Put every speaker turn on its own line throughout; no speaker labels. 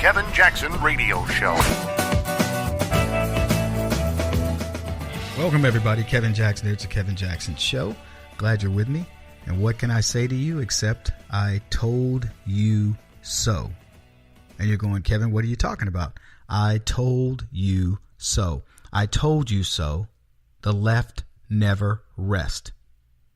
Kevin Jackson Radio Show.
Welcome, everybody. Kevin Jackson here. It's a Kevin Jackson Show. Glad you're with me. And what can I say to you except I told you so? And you're going, Kevin, what are you talking about? I told you so. I told you so. The left never rest.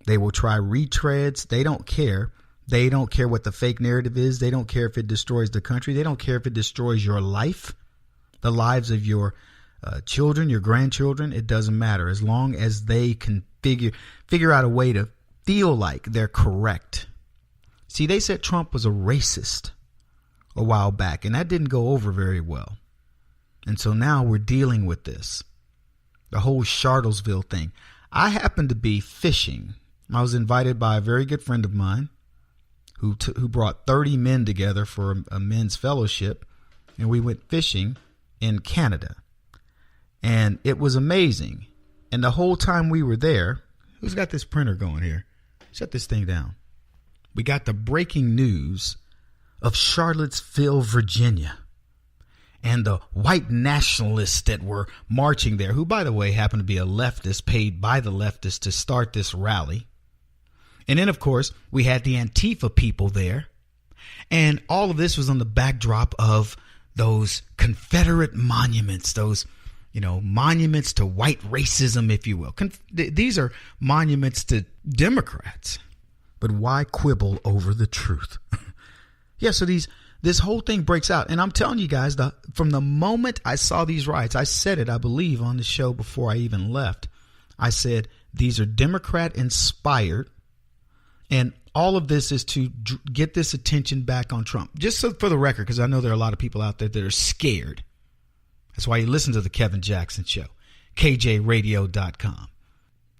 They will try retreads. They don't care. They don't care what the fake narrative is. They don't care if it destroys the country. They don't care if it destroys your life, the lives of your children, your grandchildren. It doesn't matter as long as they can figure out a way to feel like they're correct. See, they said Trump was a racist a while back, and that didn't go over very well. And so now we're dealing with this, the whole Charlottesville thing. I happened to be fishing. I was invited by a very good friend of mine who brought 30 men together for a men's fellowship, and we went fishing in Canada. And it was amazing. And the whole time we were there, who's got this printer going here? Shut this thing down. We got the breaking news of Charlottesville, Virginia, and the white nationalists that were marching there, who, by the way, happened to be a leftist paid by the leftists to start this rally. And then, of course, we had the Antifa people there. And all of this was on the backdrop of those Confederate monuments, those, monuments to white racism, if you will. These are monuments to Democrats. But why quibble over the truth? Yeah, so this whole thing breaks out. And I'm telling you guys, from the moment I saw these riots, I said it, I believe, on the show before I even left. I said, these are Democrat inspired. And all of this is to get this attention back on Trump. Just so for the record, because I know there are a lot of people out there that are scared. That's why you listen to the Kevin Jackson Show, KJRadio.com.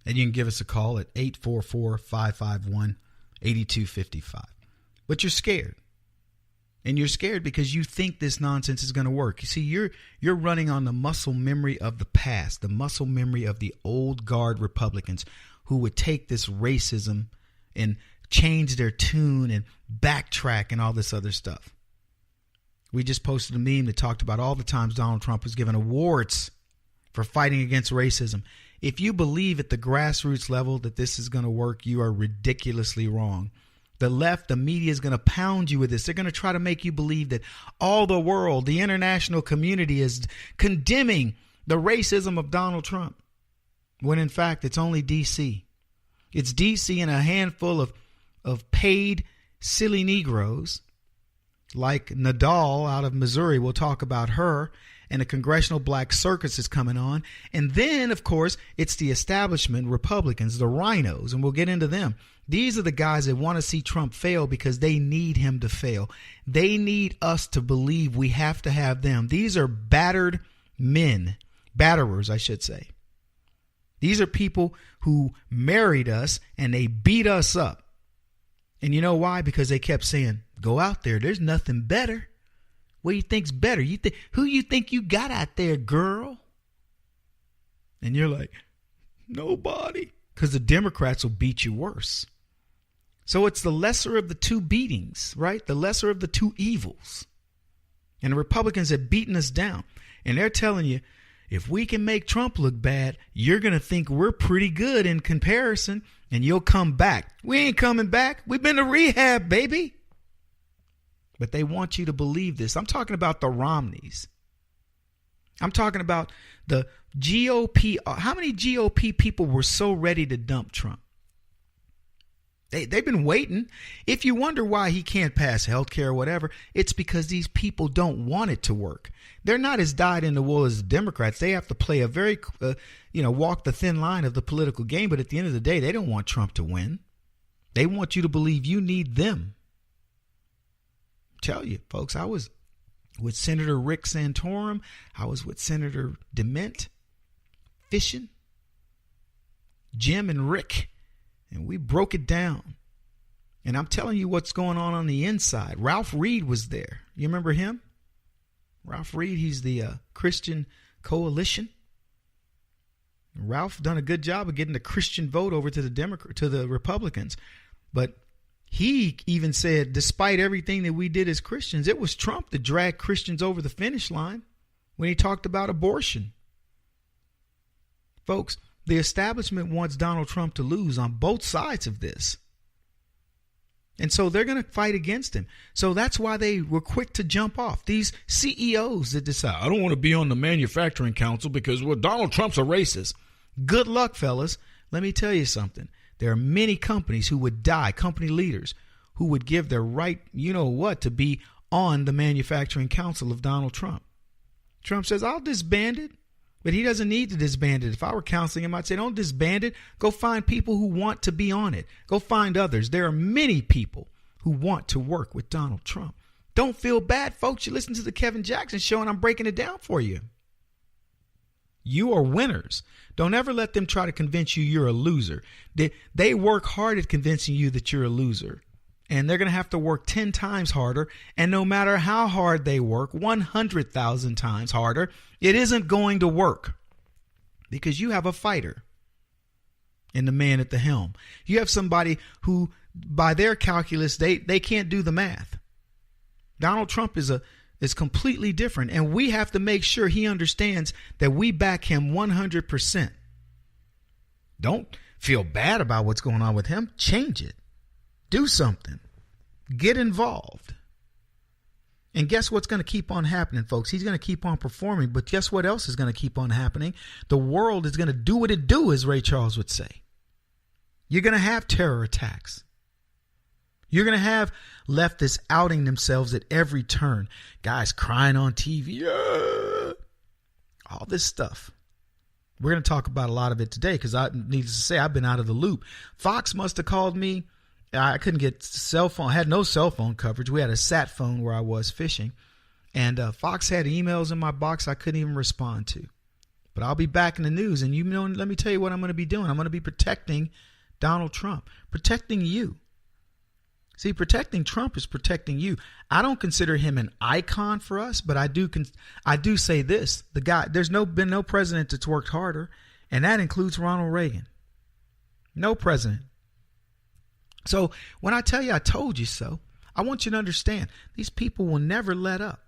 And you can give us a call at 844-551-8255. But you're scared. And you're scared because you think this nonsense is going to work. You see, you're running on the muscle memory of the past, the muscle memory of the old guard Republicans who would take this racism and change their tune and backtrack and all this other stuff. We just posted a meme that talked about all the times Donald Trump was given awards for fighting against racism. If you believe at the grassroots level that this is going to work, you are ridiculously wrong. The left, the media is going to pound you with this. They're going to try to make you believe that all the world, the international community is condemning the racism of Donald Trump, when in fact it's only D.C. It's D.C. and a handful of paid silly Negroes like Nadal out of Missouri. We'll talk about her. And the Congressional Black Circus is coming on. And then, of course, it's the establishment Republicans, the rhinos, and we'll get into them. These are the guys that want to see Trump fail because they need him to fail. They need us to believe we have to have them. These are battered men, batterers, I should say. These are people who married us and they beat us up. And you know why? Because they kept saying, go out there. There's nothing better. What do you think's better? Who you think you got out there, girl? And you're like, nobody. Because the Democrats will beat you worse. So it's the lesser of the two beatings, right? The lesser of the two evils. And the Republicans have beaten us down. And they're telling you, if we can make Trump look bad, you're going to think we're pretty good in comparison, and you'll come back. We ain't coming back. We've been to rehab, baby. But they want you to believe this. I'm talking about the Romneys. I'm talking about the GOP. How many GOP people were so ready to dump Trump? They've been waiting. If you wonder why he can't pass health care or whatever, it's because these people don't want it to work. They're not as dyed in the wool as the Democrats. They have to play a very, walk the thin line of the political game. But at the end of the day, they don't want Trump to win. They want you to believe you need them. Tell you, folks, I was with Senator Rick Santorum. I was with Senator DeMint, fishing, Jim and Rick, and we broke it down. And I'm telling you what's going on the inside. Ralph Reed was there. You remember him? Ralph Reed, he's the Christian Coalition. Ralph done a good job of getting the Christian vote over to the Republicans. But He even said, despite everything that we did as Christians, it was Trump that dragged Christians over the finish line when he talked about abortion. Folks, the establishment wants Donald Trump to lose on both sides of this. And so they're going to fight against him. So that's why they were quick to jump off. These CEOs that decide, I don't want to be on the manufacturing council because, well, Donald Trump's a racist. Good luck, fellas. Let me tell you something. There are many companies who would die, company leaders, who would give their right, you know what, to be on the manufacturing council of Donald Trump. Trump says, I'll disband it. But he doesn't need to disband it. If I were counseling him, I'd say, don't disband it. Go find people who want to be on it. Go find others. There are many people who want to work with Donald Trump. Don't feel bad, folks. You listen to the Kevin Jackson Show, and I'm breaking it down for you. You are winners. Don't ever let them try to convince you you're a loser. They work hard at convincing you that you're a loser. And they're going to have to work 10 times harder. And no matter how hard they work, 100,000 times harder, it isn't going to work because you have a fighter in the man at the helm. You have somebody who, by their calculus, they can't do the math. Donald Trump is completely different. And we have to make sure he understands that we back him 100%. Don't feel bad about what's going on with him. Change it. Do something. Get involved. And guess what's going to keep on happening, folks? He's going to keep on performing. But guess what else is going to keep on happening? The world is going to do what it do, as Ray Charles would say. You're going to have terror attacks. You're going to have leftists outing themselves at every turn. Guys crying on TV. All this stuff. We're going to talk about a lot of it today because needless to say, I've been out of the loop. Fox must have called me. I couldn't get cell phone. I had no cell phone coverage. We had a sat phone where I was fishing. And Fox had emails in my box I couldn't even respond to. But I'll be back in the news. And let me tell you what I'm going to be doing. I'm going to be protecting Donald Trump. Protecting you. See, protecting Trump is protecting you. I don't consider him an icon for us, but I do say this. The guy, there's been no president that's worked harder, and that includes Ronald Reagan. No president. So when I tell you I told you so, I want you to understand these people will never let up.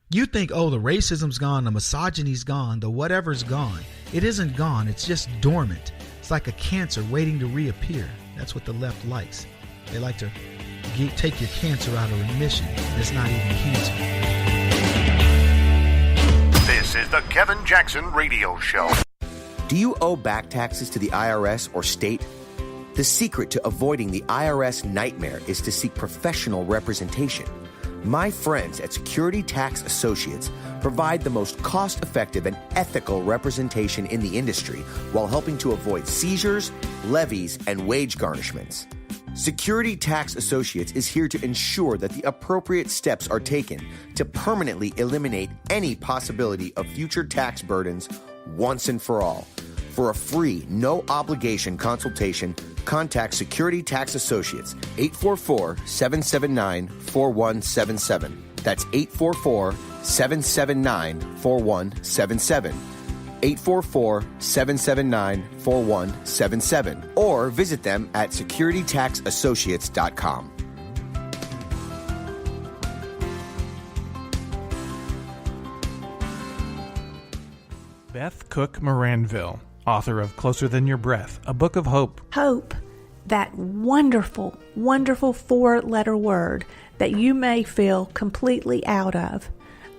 You think, oh, the racism's gone, the misogyny's gone, the whatever's gone. It isn't gone. It's just dormant. It's like a cancer waiting to reappear. That's what the left likes. They like to take your cancer out of remission. It's not even cancer.
This is the Kevin Jackson Radio Show.
Do you owe back taxes to the IRS or state? The secret to avoiding the IRS nightmare is to seek professional representation. My friends at Security Tax Associates provide the most cost-effective and ethical representation in the industry while helping to avoid seizures, levies, and wage garnishments. Security Tax Associates is here to ensure that the appropriate steps are taken to permanently eliminate any possibility of future tax burdens once and for all. For a free, no-obligation consultation, contact Security Tax Associates, 844-779-4177. That's 844-779-4177. 844-779-4177. Or visit them at securitytaxassociates.com.
Beth Cook Moranville, author of Closer Than Your Breath, a book of hope.
Hope, that wonderful, wonderful 4-letter word that you may feel completely out of.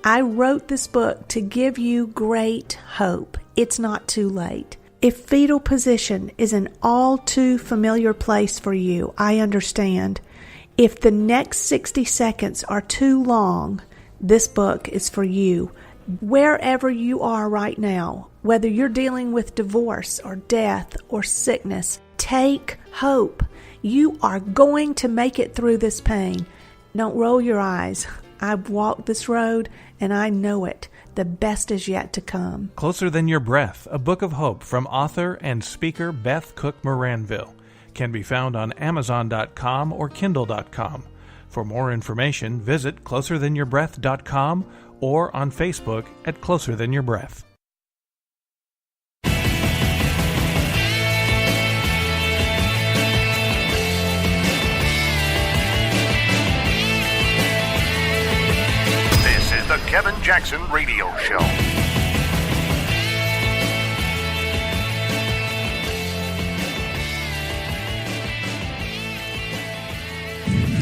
I wrote this book to give you great hope. It's not too late. If fetal position is an all too familiar place for you, I understand. If the next 60 seconds are too long, this book is for you. Wherever you are right now, whether you're dealing with divorce or death or sickness, take hope. You are going to make it through this pain. Don't roll your eyes. I've walked this road and I know it. The best is yet to come.
Closer Than Your Breath, a book of hope from author and speaker Beth Cook Moranville, can be found on Amazon.com or Kindle.com. For more information, visit closerthanyourBreath.com or on Facebook at Closer Than Your Breath.
Jackson Radio Show.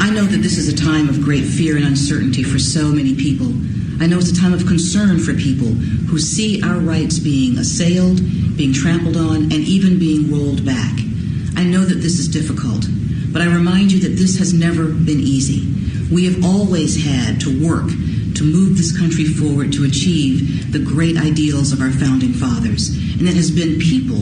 I know that this is a time of great fear and uncertainty for so many people. I know it's a time of concern for people who see our rights being assailed, being trampled on, and even being rolled back. I know that this is difficult, but I remind you that this has never been easy. We have always had to work to move this country forward to achieve the great ideals of our founding fathers. And it has been people,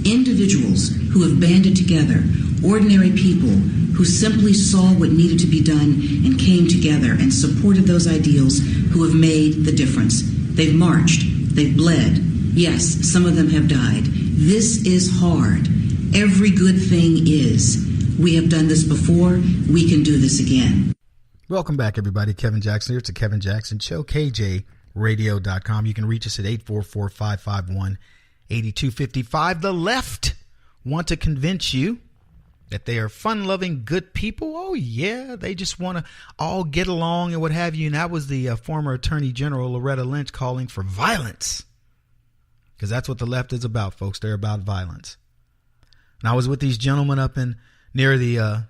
individuals, who have banded together, ordinary people who simply saw what needed to be done and came together and supported those ideals, who have made the difference. They've marched. They've bled. Yes, some of them have died. This is hard. Every good thing is. We have done this before. We can do this again.
Welcome back, everybody. Kevin Jackson here. It's the Kevin Jackson Show, KJRadio.com. You can reach us at 844-551-8255. The left want to convince you that they are fun-loving, good people. Oh, yeah, they just want to all get along and what have you. And that was the former Attorney General, Loretta Lynch, calling for violence. Because that's what the left is about, folks. They're about violence. And I was with these gentlemen up in near the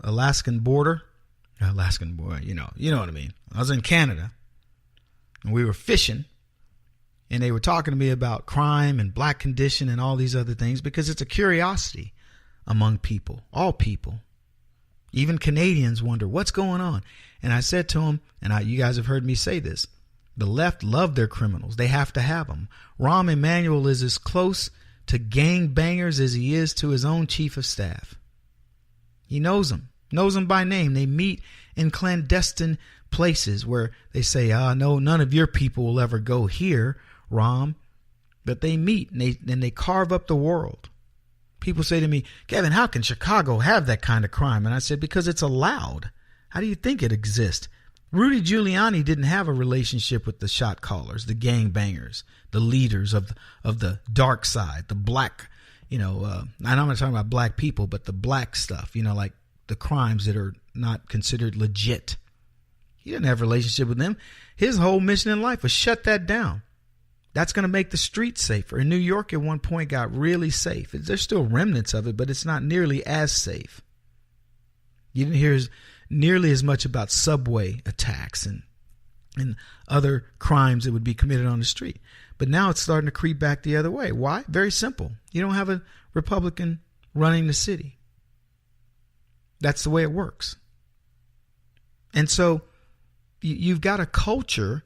Alaskan border. Alaskan border, you know what I mean. I was in Canada, and we were fishing. And they were talking to me about crime and black condition and all these other things, because it's a curiosity among people, all people. Even Canadians wonder what's going on. And I said to them, and you guys have heard me say this, the left love their criminals. They have to have them. Rahm Emanuel is as close to gang bangers as he is to his own chief of staff. He knows them by name. They meet in clandestine places where they say, no, none of your people will ever go here, Rahm. But they meet and they carve up the world. People say to me, Kevin, how can Chicago have that kind of crime? And I said, because it's allowed. How do you think it exists? Rudy Giuliani didn't have a relationship with the shot callers, the gang bangers, the leaders of the dark side, the black, and I'm not talking about black people, but the black stuff, like the crimes that are not considered legit. He didn't have a relationship with them. His whole mission in life was shut that down. That's going to make the streets safer. In New York, at one point, got really safe. There's still remnants of it, but it's not nearly as safe. You didn't hear nearly as much about subway attacks and other crimes that would be committed on the street. But now it's starting to creep back the other way. Why? Very simple. You don't have a Republican running the city. That's the way it works. And so you've got a culture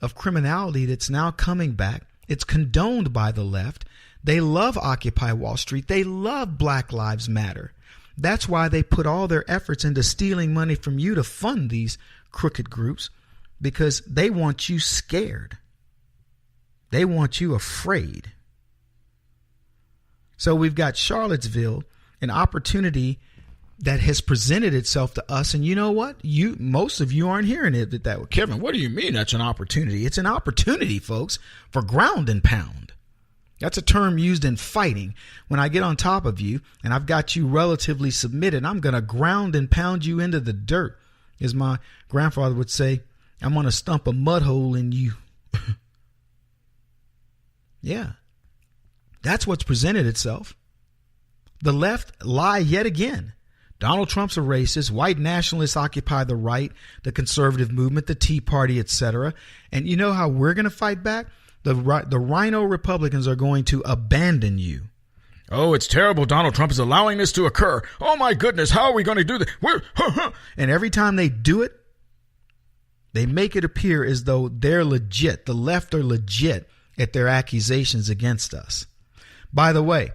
of criminality that's now coming back. It's condoned by the left. They love Occupy Wall Street. They love Black Lives Matter. That's why they put all their efforts into stealing money from you to fund these crooked groups, because they want you scared. They want you afraid. So we've got Charlottesville, an opportunity that has presented itself to us. And you know what? Most of you aren't hearing it that way. Kevin, what do you mean that's an opportunity? It's an opportunity, folks, for ground and pound. That's a term used in fighting. When I get on top of you and I've got you relatively submitted, I'm going to ground and pound you into the dirt. As my grandfather would say, I'm going to stump a mud hole in you. Yeah. That's what's presented itself. The left lie yet again. Donald Trump's a racist. White nationalists occupy the right, the conservative movement, the Tea Party, etc. And you know how we're going to fight back? The rhino Republicans are going to abandon you. Oh, it's terrible. Donald Trump is allowing this to occur. Oh, my goodness. How are we going to do this? And every time they do it, they make it appear as though they're legit. The left are legit at their accusations against us. By the way,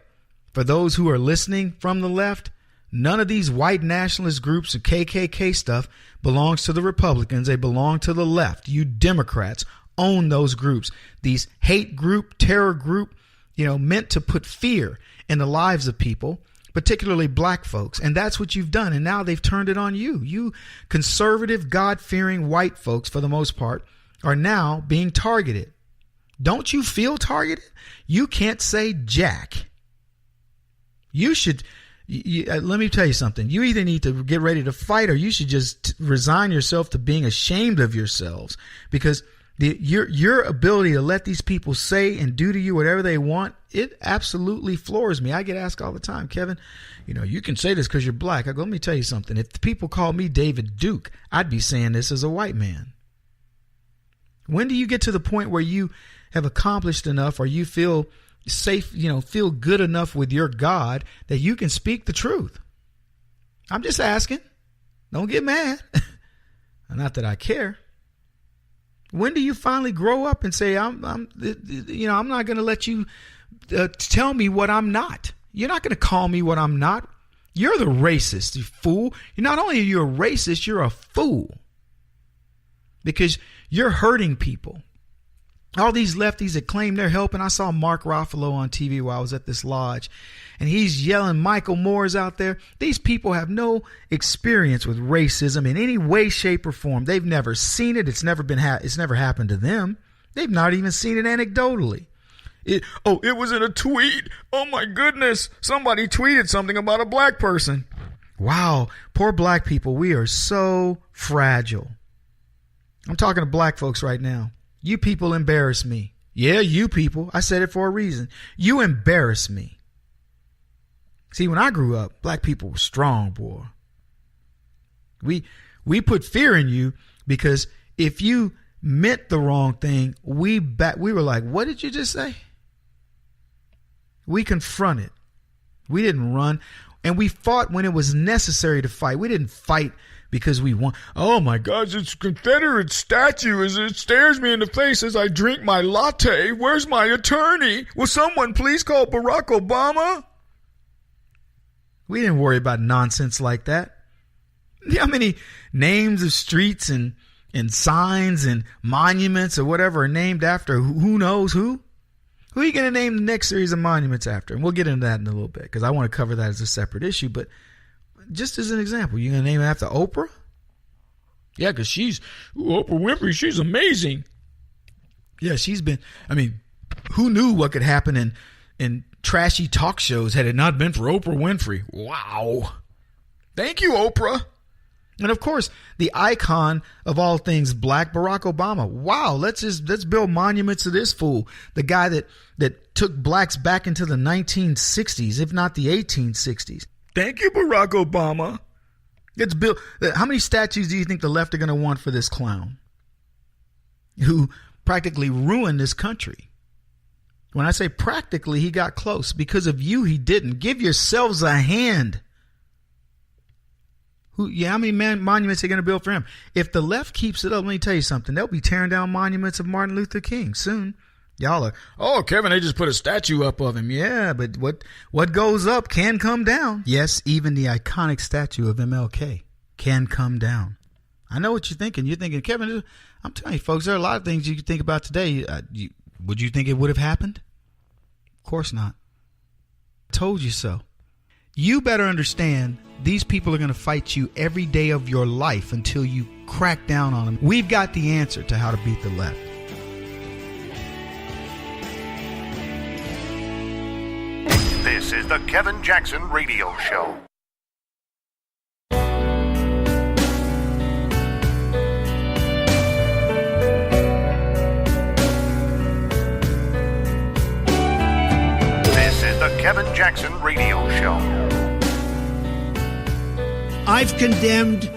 for those who are listening from the left, none of these white nationalist groups or KKK stuff belongs to the Republicans. They belong to the left. You Democrats own those groups. These hate group, terror group, meant to put fear in the lives of people, particularly black folks. And that's what you've done. And now they've turned it on you. You conservative, God-fearing white folks, for the most part, are now being targeted. Don't you feel targeted? You can't say jack. You should... let me tell you something. You either need to get ready to fight, or you should just resign yourself to being ashamed of yourselves, because Your ability to let these people say and do to you whatever they want, it absolutely floors me. I get asked all the time, Kevin, you can say this because you're black. I go, let me tell you something. If the people call me David Duke, I'd be saying this as a white man. When do you get to the point where you have accomplished enough, or you feel safe, feel good enough with your God that you can speak the truth? I'm just asking. Don't get mad. Not that I care. When do you finally grow up and say, I'm not going to let you tell me what I'm not. You're not going to call me what I'm not. You're the racist, you fool. Not only are you a racist, you're a fool. Because you're hurting people. All these lefties that claim they're helping. I saw Mark Ruffalo on TV while I was at this lodge, and he's yelling Michael Moore's out there. These people have no experience with racism in any way, shape, or form. They've never seen it. It's never happened to them. They've not even seen it anecdotally. It was in a tweet. Oh my goodness. Somebody tweeted something about a black person. Wow. Poor black people. We are so fragile. I'm talking to black folks right now. You people embarrass me. Yeah, you people. I said it for a reason. You embarrass me. See, when I grew up, black people were strong, boy. We put fear in you because if you meant the wrong thing, we were like, what did you just say? We confronted. We didn't run. And we fought when it was necessary to fight. We didn't fight because we want, oh my gosh, it's a Confederate statue as it stares me in the face as I drink my latte. Where's my attorney? Will someone please call Barack Obama? We didn't worry about nonsense like that. How many names of streets and signs and monuments or whatever are named after who knows who? Who are you going to name the next series of monuments after? And we'll get into that in a little bit because I want to cover that as a separate issue. But just as an example, you're going to name it after Oprah? Yeah, because Oprah Winfrey, she's amazing. Yeah, who knew what could happen in trashy talk shows had it not been for Oprah Winfrey? Wow. Thank you, Oprah. And of course, the icon of all things black, Barack Obama. Wow, let's build monuments to this fool. The guy that took blacks back into the 1960s, if not the 1860s. Thank you, Barack Obama. Let's build. How many statues do you think the left are going to want for this clown who practically ruined this country? When I say practically, he got close. Because of you, he didn't. Give yourselves a hand. How many monuments are going to build for him? If the left keeps it up, let me tell you something. They'll be tearing down monuments of Martin Luther King soon. Y'all are, oh, Kevin, they just put a statue up of him. Yeah, but what goes up can come down. Yes, even the iconic statue of MLK can come down. I know what you're thinking. You're thinking, Kevin, I'm telling you, folks, there are a lot of things you can think about today. Would you think it would have happened? Of course not. I told you so. You better understand these people are going to fight you every day of your life until you crack down on them. We've got the answer to how to beat the left.
This is the Kevin Jackson Radio Show. This is the Kevin Jackson Radio Show.
I've condemned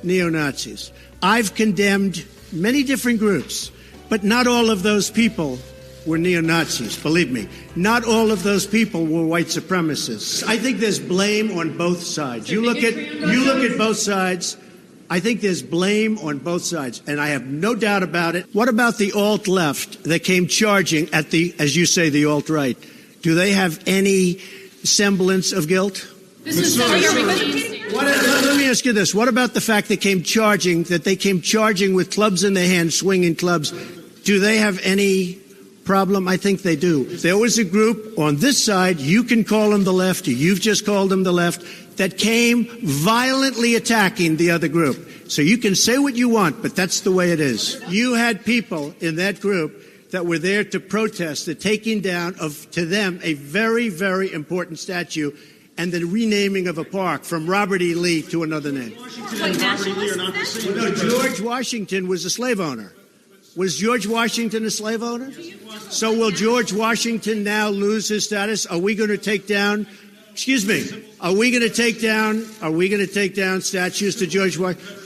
neo-Nazis. I've condemned many different groups, but not all of those people were neo-Nazis, believe me. Not all of those people were white supremacists. I think there's blame on both sides. You look at both sides. I think there's blame on both sides, and I have no doubt about it. What about the alt-left that came charging at the, as you say, the alt-right? Do they have any semblance of guilt?
This is
let me ask you this. What about the fact they came charging with clubs in their hands, swinging clubs? Do they have any problem? I think they do. There was a group on this side, you can call them the left, or you've just called them the left, that came violently attacking the other group. So you can say what you want, but that's the way it is. You had people in that group that were there to protest the taking down of, to them, a very, very important statue and the renaming of a park from Robert E. Lee to another name.
Like nationalist?
No, George Washington was a slave owner. Was George Washington a slave owner? So will George Washington now lose his status? Are we going to take down, are we going to take down statues to George Washington?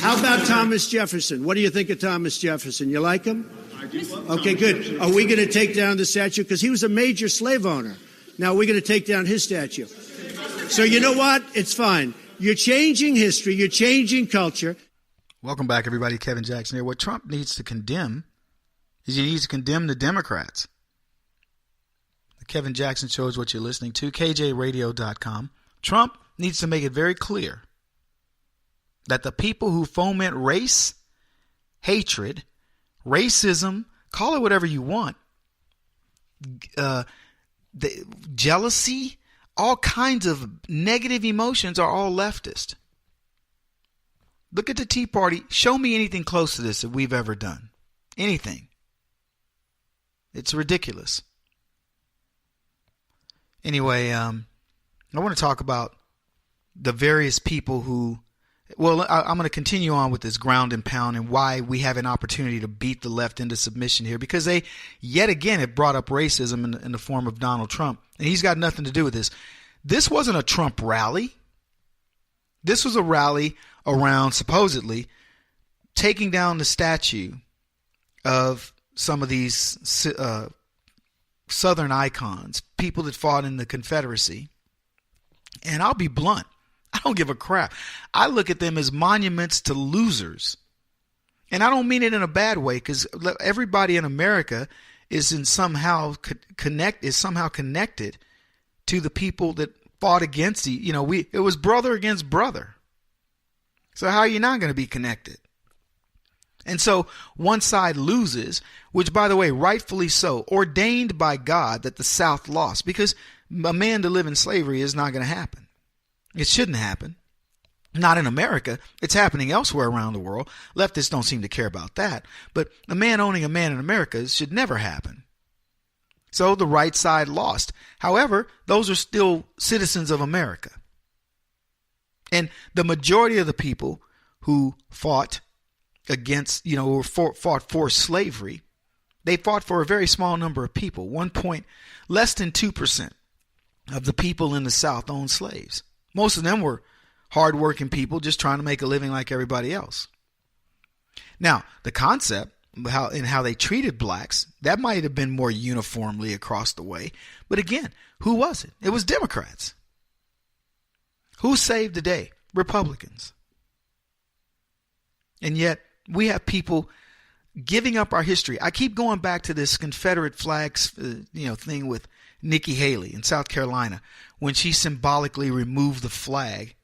How about Thomas Jefferson? What do you think of Thomas Jefferson? You like him?
I do love
Okay, good. Are we going to take down the statue? Because he was a major slave owner. Now we're going to take down his statue. So you know what? It's fine. You're changing history. You're changing culture.
Welcome back, everybody. Kevin Jackson here. What Trump needs to condemn is he needs to condemn the Democrats. The Kevin Jackson Show is what you're listening to, KJRadio.com. Trump needs to make it very clear that the people who foment race, hatred, racism, call it whatever you want, the jealousy, all kinds of negative emotions are all leftist. Look at the Tea Party. Show me anything close to this that we've ever done. Anything. It's ridiculous. Anyway, I want to talk about the various people who, well, I'm going to continue on with this ground and pound and why we have an opportunity to beat the left into submission here, because they, yet again, have brought up racism in the form of Donald Trump, and he's got nothing to do with this. This wasn't a Trump rally. This was a rally around, supposedly, taking down the statue of some of these Southern icons, people that fought in the Confederacy. And I'll be blunt. I don't give a crap. I look at them as monuments to losers. And I don't mean it in a bad way, because everybody in America is somehow connected to the people that fought against it was brother against brother. So how are you not going to be connected? And so one side loses, which, by the way, rightfully so, ordained by God that the South lost, because a man to live in slavery is not going to happen. It shouldn't happen. Not in America. It's happening elsewhere around the world. Leftists don't seem to care about that. But a man owning a man in America should never happen. So the right side lost. However, those are still citizens of America. And the majority of the people who fought against, or fought for slavery, they fought for a very small number of people. Less than 2% of the people in the South owned slaves. Most of them were hardworking people just trying to make a living like everybody else. Now, the concept how they treated blacks, that might have been more uniformly across the way. But again, who was it? It was Democrats. Who saved the day? Republicans. And yet we have people giving up our history. I keep going back to this Confederate flags, thing with Nikki Haley in South Carolina, when she symbolically removed the flag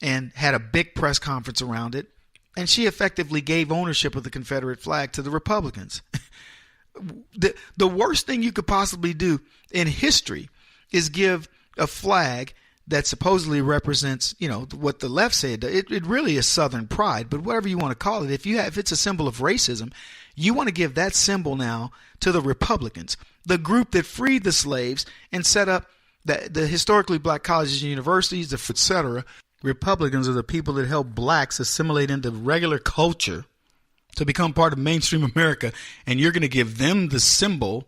and had a big press conference around it. And she effectively gave ownership of the Confederate flag to the Republicans. The worst thing you could possibly do in history is give a flag that supposedly represents, what the left said. It really is Southern pride, but whatever you want to call it, if it's a symbol of racism, you want to give that symbol now to the Republicans, the group that freed the slaves and set up the historically black colleges and universities, etc. Republicans are the people that help blacks assimilate into regular culture to become part of mainstream America, and you're going to give them the symbol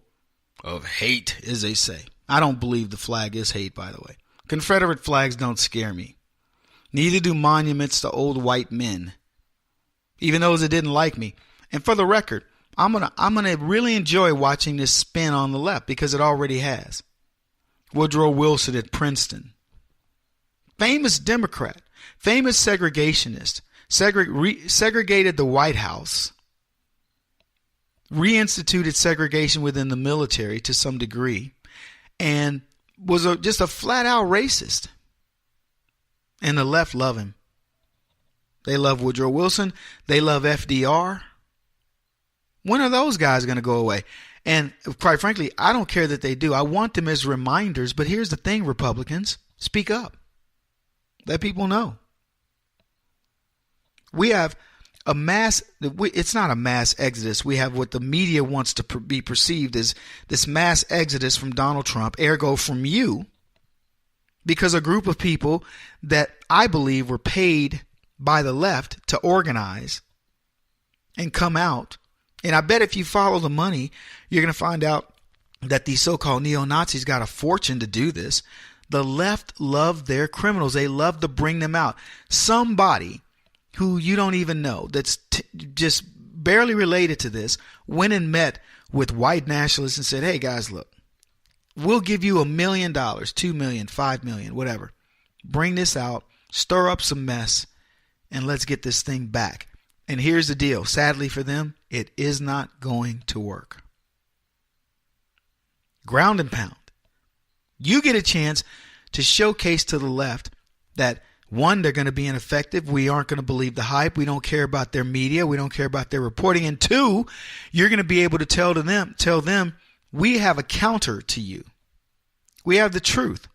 of hate, as they say. I don't believe the flag is hate, by the way. Confederate flags don't scare me. Neither do monuments to old white men, even those that didn't like me. And for the record, I'm gonna really enjoy watching this spin on the left, because it already has. Woodrow Wilson at Princeton, famous Democrat, famous segregationist, segregated the White House, reinstituted segregation within the military to some degree, and was just a flat-out racist. And the left love him. They love Woodrow Wilson. They love FDR. When are those guys going to go away? And quite frankly, I don't care that they do. I want them as reminders. But here's the thing, Republicans. Speak up. Let people know. We have it's not a mass exodus. We have what the media wants to be perceived as this mass exodus from Donald Trump, ergo from you, because a group of people that I believe were paid by the left to organize and come out And I bet if you follow the money, you're going to find out that these so-called neo-Nazis got a fortune to do this. The left love their criminals. They love to bring them out. Somebody who you don't even know, that's just barely related to this, went and met with white nationalists and said, hey guys, look, we'll give you $1 million, $2 million, $5 million, whatever. Bring this out, stir up some mess, and let's get this thing back. And here's the deal. Sadly for them, it is not going to work. Ground and pound. You get a chance to showcase to the left that, one, they're going to be ineffective. We aren't going to believe the hype. We don't care about their media. We don't care about their reporting. And two, you're going to be able to tell them, we have a counter to you. We have the truth.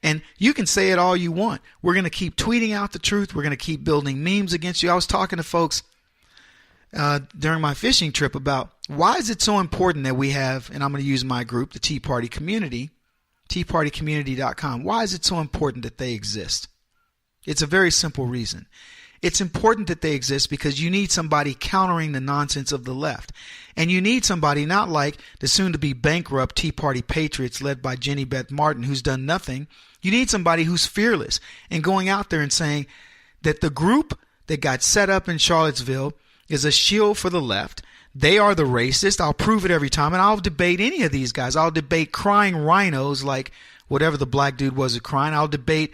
And you can say it all you want. We're going to keep tweeting out the truth. We're going to keep building memes against you. I was talking to folks during my fishing trip about why is it so important that we have, and I'm going to use my group, the Tea Party Community, teapartycommunity.com. Why is it so important that they exist? It's a very simple reason. It's important that they exist because you need somebody countering the nonsense of the left. And you need somebody not like the soon-to-be bankrupt Tea Party patriots led by Jenny Beth Martin, who's done nothing. You need somebody who's fearless and going out there and saying that the group that got set up in Charlottesville is a shield for the left. They are the racist. I'll prove it every time. And I'll debate any of these guys. I'll debate crying rhinos like whatever the black dude was crying. I'll debate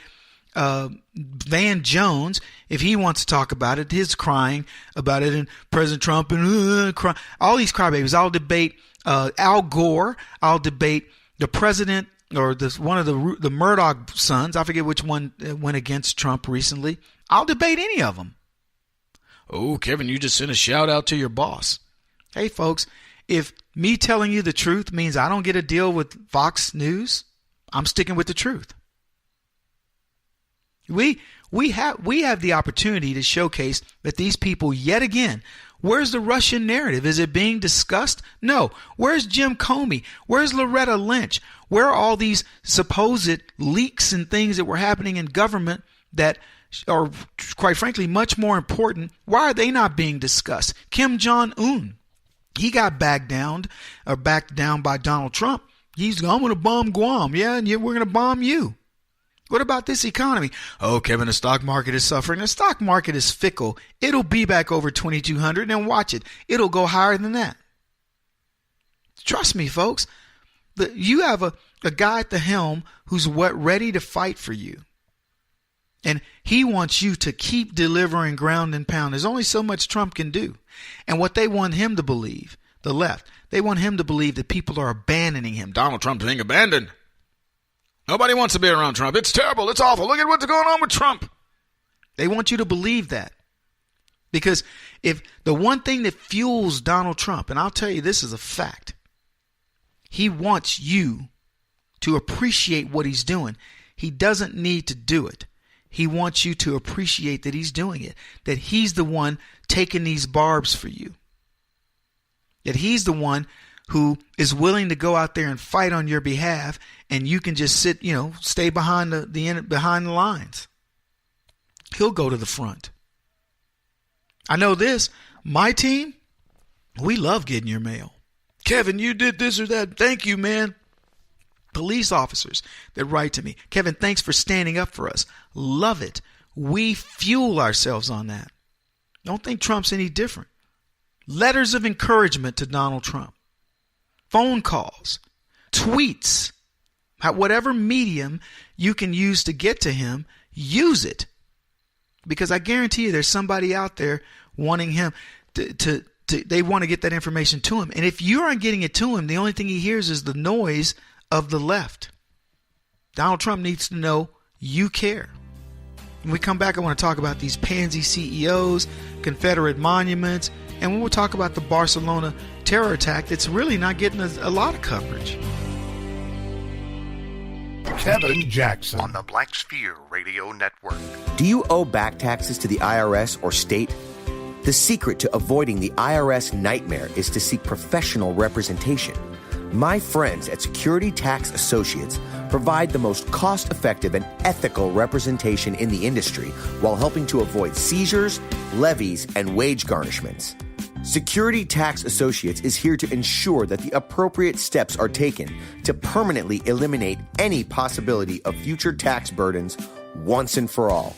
Van Jones, if he wants to talk about it, his crying about it, and President Trump and all these crybabies. I'll debate Al Gore. I'll debate the president or one of the Murdoch sons. I forget which one went against Trump recently. I'll debate any of them. Oh, Kevin, you just sent a shout out to your boss. Hey, folks, if me telling you the truth means I don't get a deal with Fox News, I'm sticking with the truth. We have the opportunity to showcase that these people, yet again, where's the Russian narrative? Is it being discussed? No. Where's Jim Comey? Where's Loretta Lynch? Where are all these supposed leaks and things that were happening in government that are, quite frankly, much more important? Why are they not being discussed? Kim Jong-un, he got backed down by Donald Trump. He's going to bomb Guam. Yeah, and we're going to bomb you. What about this economy? Oh, Kevin, the stock market is suffering. The stock market is fickle. It'll be back over 2,200 and watch it. It'll go higher than that. Trust me, folks. You have a guy at the helm who's ready to fight for you. And he wants you to keep delivering ground and pound. There's only so much Trump can do. And what they want him to believe, the left, they want him to believe that people are abandoning him. Donald Trump's being abandoned. Nobody wants to be around Trump. It's terrible. It's awful. Look at what's going on with Trump. They want you to believe that. Because if the one thing that fuels Donald Trump, and I'll tell you this is a fact, he wants you to appreciate what he's doing. He doesn't need to do it. He wants you to appreciate that he's doing it, that he's the one taking these barbs for you, that he's the one who is willing to go out there and fight on your behalf, and you can just sit, stay behind behind the lines. He'll go to the front. I know this, my team, we love getting your mail. Kevin, you did this or that. Thank you, man. Police officers that write to me. Kevin, thanks for standing up for us. Love it. We fuel ourselves on that. Don't think Trump's any different. Letters of encouragement to Donald Trump. Phone calls, tweets, whatever medium you can use to get to him, use it. Because I guarantee you there's somebody out there wanting him to they want to get that information to him. And if you aren't getting it to him, the only thing he hears is the noise of the left. Donald Trump needs to know you care. When we come back, I want to talk about these pansy CEOs, Confederate monuments, and when we'll talk about the Barcelona terror attack that's really not getting a lot of coverage.
Kevin Jackson on the Black Sphere Radio Network.
Do you owe back taxes to the IRS or state? The secret to avoiding the IRS nightmare is to seek professional representation. My friends at Security Tax Associates provide the most cost-effective and ethical representation in the industry while helping to avoid seizures, levies, and wage garnishments. Security Tax Associates is here to ensure that the appropriate steps are taken to permanently eliminate any possibility of future tax burdens once and for all.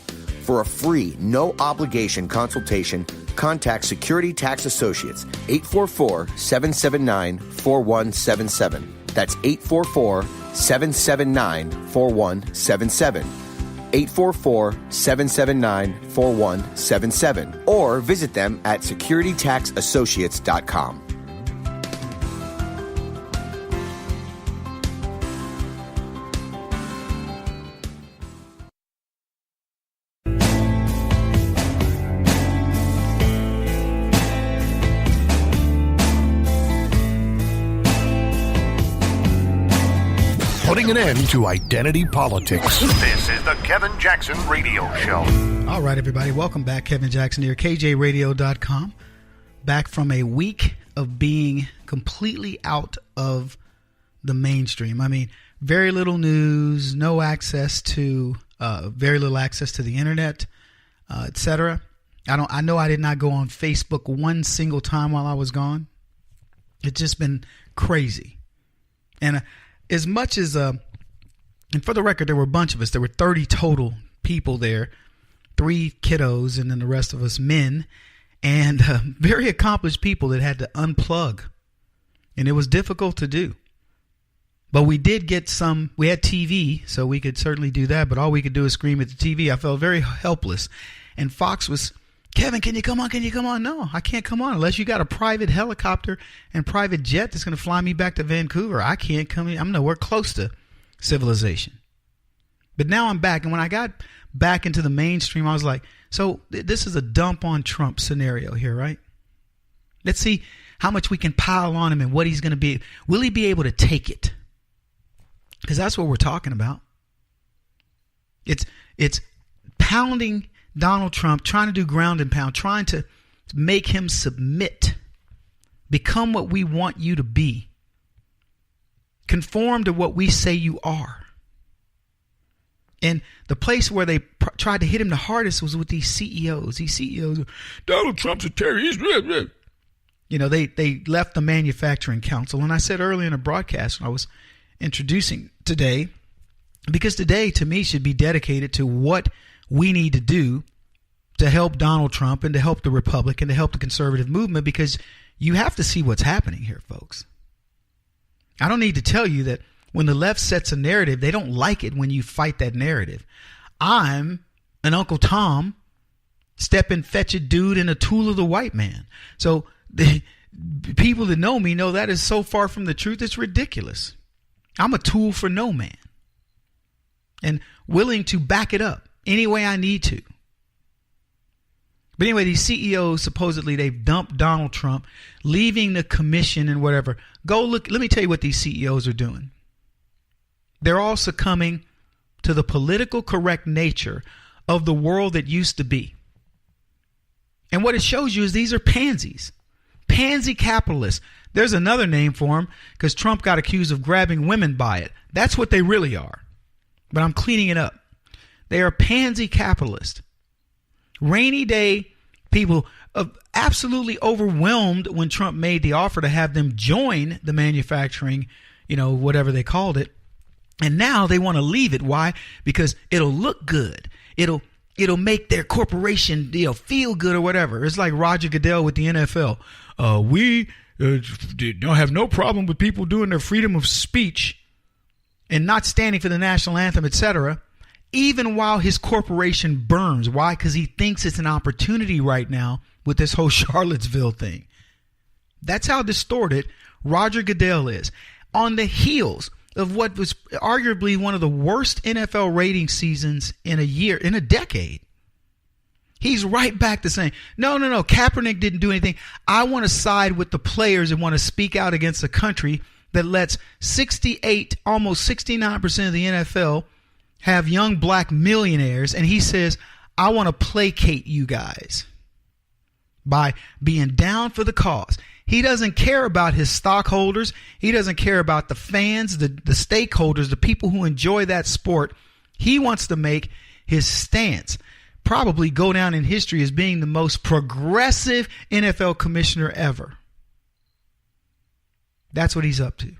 For a free, no-obligation consultation, contact Security Tax Associates, 844-779-4177. That's 844-779-4177. 844-779-4177. Or visit them at securitytaxassociates.com.
Putting an end to identity politics. This is the Kevin Jackson Radio Show.
All right, everybody. Welcome back. Kevin Jackson here, KJRadio.com. Back from a week of being completely out of the mainstream. I mean, very little news, no access to, very little access to the internet, etc. I know I did not go on Facebook one single time while I was gone. It's just been crazy. And as much as, and for the record, there were a bunch of us. There were 30 total people there, 3 kiddos, and then the rest of us men, and very accomplished people that had to unplug. And it was difficult to do. But we did get some, we had TV, so we could certainly do that, but all we could do is scream at the TV. I felt very helpless. And Fox was, Kevin, can you come on? Can you come on? No, I can't come on unless you got a private helicopter and private jet that's going to fly me back to Vancouver. I can't come in. I'm nowhere close to civilization. But now I'm back. And when I got back into the mainstream, I was like, so this is a dump on Trump scenario here, right? Let's see how much we can pile on him and what he's going to be. Will he be able to take it? Because that's what we're talking about. It's pounding Donald Trump, trying to do ground and pound, trying to make him submit, become what we want you to be, conform to what we say you are. And the place where they tried to hit him the hardest was with these CEOs. These CEOs, Donald Trump's a terrorist. You know, they left the Manufacturing Council. And I said earlier in a broadcast when I was introducing today, because today to me should be dedicated to what we need to do to help Donald Trump and to help the Republic and to help the conservative movement, because you have to see what's happening here, folks. I don't need to tell you that when the left sets a narrative, they don't like it when you fight that narrative. I'm an Uncle Tom, step and fetch a dude and a tool of the white man. So the people that know me know that is so far from the truth, it's ridiculous. I'm a tool for no man and willing to back it up any way I need to. But anyway, these CEOs, supposedly they've dumped Donald Trump, leaving the commission and whatever. Go look. Let me tell you what these CEOs are doing. They're all succumbing to the political correct nature of the world that used to be. And what it shows you is these are pansies, pansy capitalists. There's another name for them because Trump got accused of grabbing women by it. That's what they really are. But I'm cleaning it up. They are pansy capitalists. Rainy day people, absolutely overwhelmed when Trump made the offer to have them join the manufacturing, whatever they called it. And now they want to leave it. Why? Because it'll look good. It'll make their corporation feel good or whatever. It's like Roger Goodell with the NFL. We don't have no problem with people doing their freedom of speech and not standing for the national anthem, etc., even while his corporation burns. Why? Because he thinks it's an opportunity right now with this whole Charlottesville thing. That's how distorted Roger Goodell is. On the heels of what was arguably one of the worst NFL rating seasons in a decade. He's right back to saying, no, Kaepernick didn't do anything. I want to side with the players and want to speak out against a country that lets 68, almost 69% of the NFL have young black millionaires. And he says, I want to placate you guys by being down for the cause. He doesn't care about his stockholders. He doesn't care about the fans, the stakeholders, the people who enjoy that sport. He wants to make his stance. probably go down in history as being the most progressive NFL commissioner ever. That's what he's up to.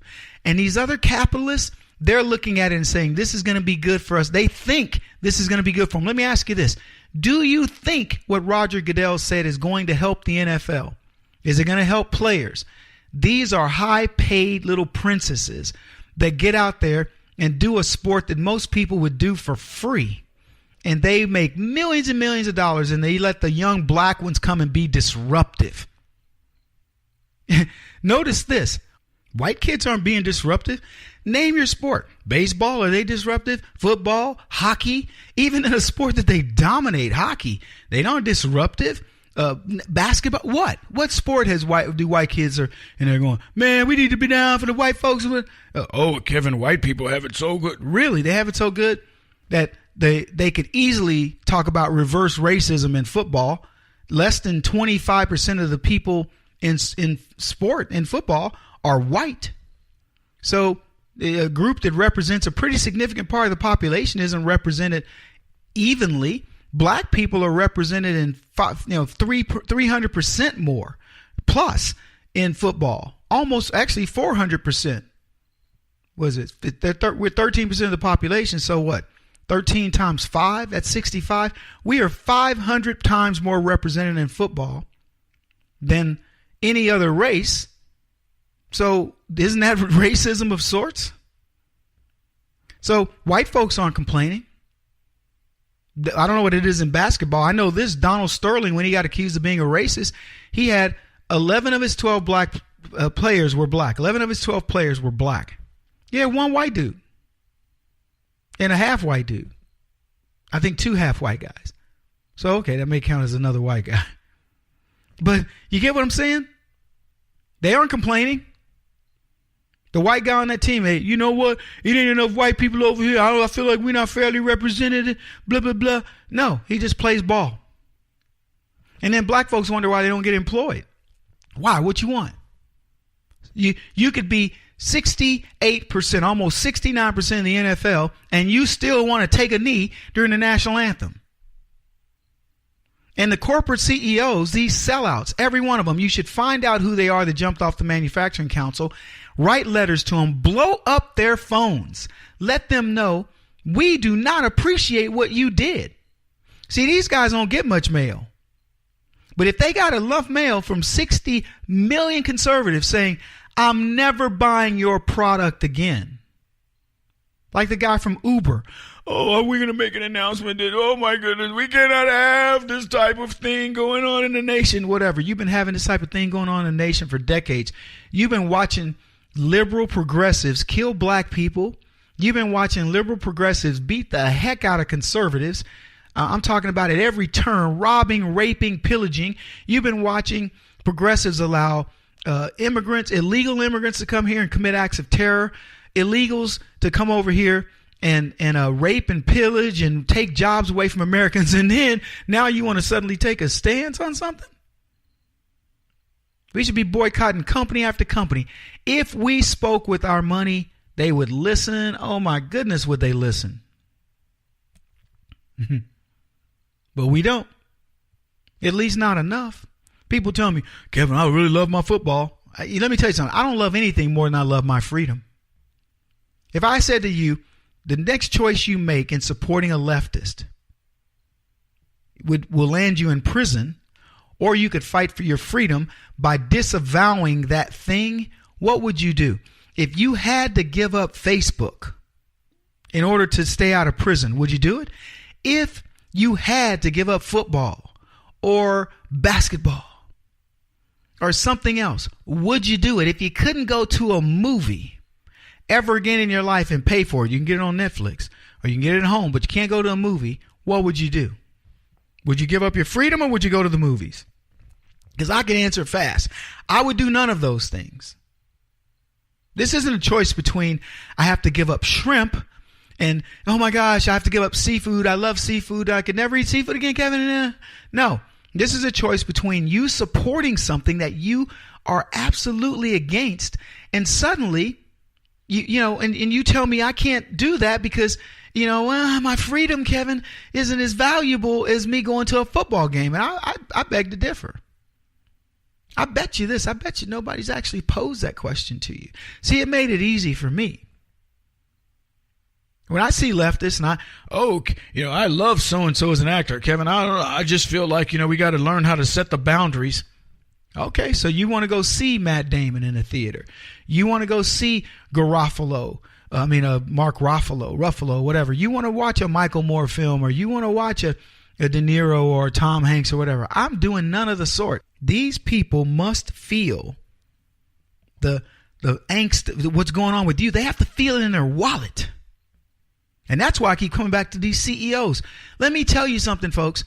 And these other capitalists, they're looking at it and saying, this is going to be good for us. They think this is going to be good for them. Let me ask you this. Do you think what Roger Goodell said is going to help the NFL? Is it going to help players? These are high-paid little princesses that get out there and do a sport that most people would do for free. And they make millions and millions of dollars, and they let the young black ones come and be disruptive. Notice this. White kids aren't being disruptive. Name your sport. Baseball, are they disruptive? Football, hockey, even in a sport that they dominate, hockey, they aren't disruptive. Basketball, what? What sport do white kids are, and they're going, man, we need to be down for the white folks. Kevin, white people have it so good. Really? They have it so good that they could easily talk about reverse racism in football. Less than 25% of the people in sport, in football, are white. So a group that represents a pretty significant part of the population isn't represented evenly. Black people are represented in 300% more plus in football. Almost actually 400%. Was it? We're 13% of the population. So what? 13 times 5, that's 65. We are 500 times more represented in football than any other race. So isn't that racism of sorts? So white folks aren't complaining. I don't know what it is in basketball. I know this. Donald Sterling, when he got accused of being a racist, he had 11 of his 12 black players were black. 11 of his 12 players were black. Yeah, one white dude and a half white dude. I think 2 half white guys. So, okay, that may count as another white guy. But you get what I'm saying? They aren't complaining. The white guy on that team, hey, you know what? It ain't enough white people over here. I feel like we're not fairly represented, blah, blah, blah. No, he just plays ball. And then black folks wonder why they don't get employed. Why? What you want? You could be 68%, almost 69% in the NFL, and you still want to take a knee during the national anthem. And the corporate CEOs, these sellouts, every one of them, you should find out who they are that jumped off the Manufacturing Council, write letters to them, blow up their phones, let them know we do not appreciate what you did. See, these guys don't get much mail. But if they got enough mail from 60 million conservatives saying, I'm never buying your product again. Like the guy from Uber. Oh, are we going to make an announcement that, oh my goodness, we cannot have this type of thing going on in the nation? Whatever. You've been having this type of thing going on in the nation for decades. You've been watching liberal progressives kill black people. You've been watching liberal progressives beat the heck out of conservatives. I'm talking about at every turn, robbing, raping, pillaging. You've been watching progressives allow illegal immigrants to come here and commit acts of terror, illegals to come over here and rape and pillage and take jobs away from Americans. And then now you want to suddenly take a stance on something? We should be boycotting company after company. If we spoke with our money, they would listen. Oh my goodness, would they listen? But we don't. At least not enough. People tell me, Kevin, I really love my football. Let me tell you something. I don't love anything more than I love my freedom. If I said to you, the next choice you make in supporting a leftist will land you in prison, or you could fight for your freedom by disavowing that thing, what would you do? If you had to give up Facebook in order to stay out of prison, would you do it? If you had to give up football or basketball or something else, would you do it? If you couldn't go to a movie ever again in your life and pay for it, you can get it on Netflix or you can get it at home, but you can't go to a movie, what would you do? Would you give up your freedom or would you go to the movies? Because I can answer fast. I would do none of those things. This isn't a choice between I have to give up shrimp and, oh my gosh, I have to give up seafood. I love seafood. I could never eat seafood again, Kevin. No, this is a choice between you supporting something that you are absolutely against, and suddenly, and you tell me I can't do that because, well, my freedom, Kevin, isn't as valuable as me going to a football game. And I beg to differ. I bet you this. I bet you nobody's actually posed that question to you. See, it made it easy for me. When I see leftists and I love so-and-so as an actor, Kevin, I don't know, I just feel like, we got to learn how to set the boundaries. Okay, so you want to go see Matt Damon in a theater. You want to go see Mark Ruffalo, whatever. You want to watch a Michael Moore film, or you want to watch a De Niro or Tom Hanks or whatever. I'm doing none of the sort. These people must feel the angst, what's going on with you. They have to feel it in their wallet. And that's why I keep coming back to these CEOs. Let me tell you something, folks.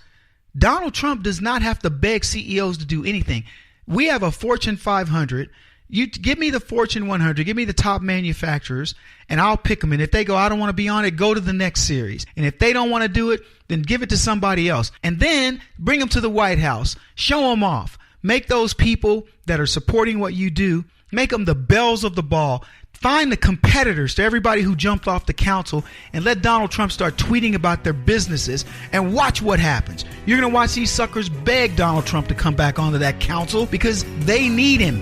Donald Trump does not have to beg CEOs to do anything. We have a Fortune 500. You give me the Fortune 100, give me the top manufacturers, and I'll pick them. And if they go, I don't want to be on it, go to the next series. And if they don't want to do it, then give it to somebody else. And then bring them to the White House. Show them off. Make those people that are supporting what you do, make them the bells of the ball. Find the competitors to everybody who jumped off the council and let Donald Trump start tweeting about their businesses and watch what happens. You're going to watch these suckers beg Donald Trump to come back onto that council because they need him.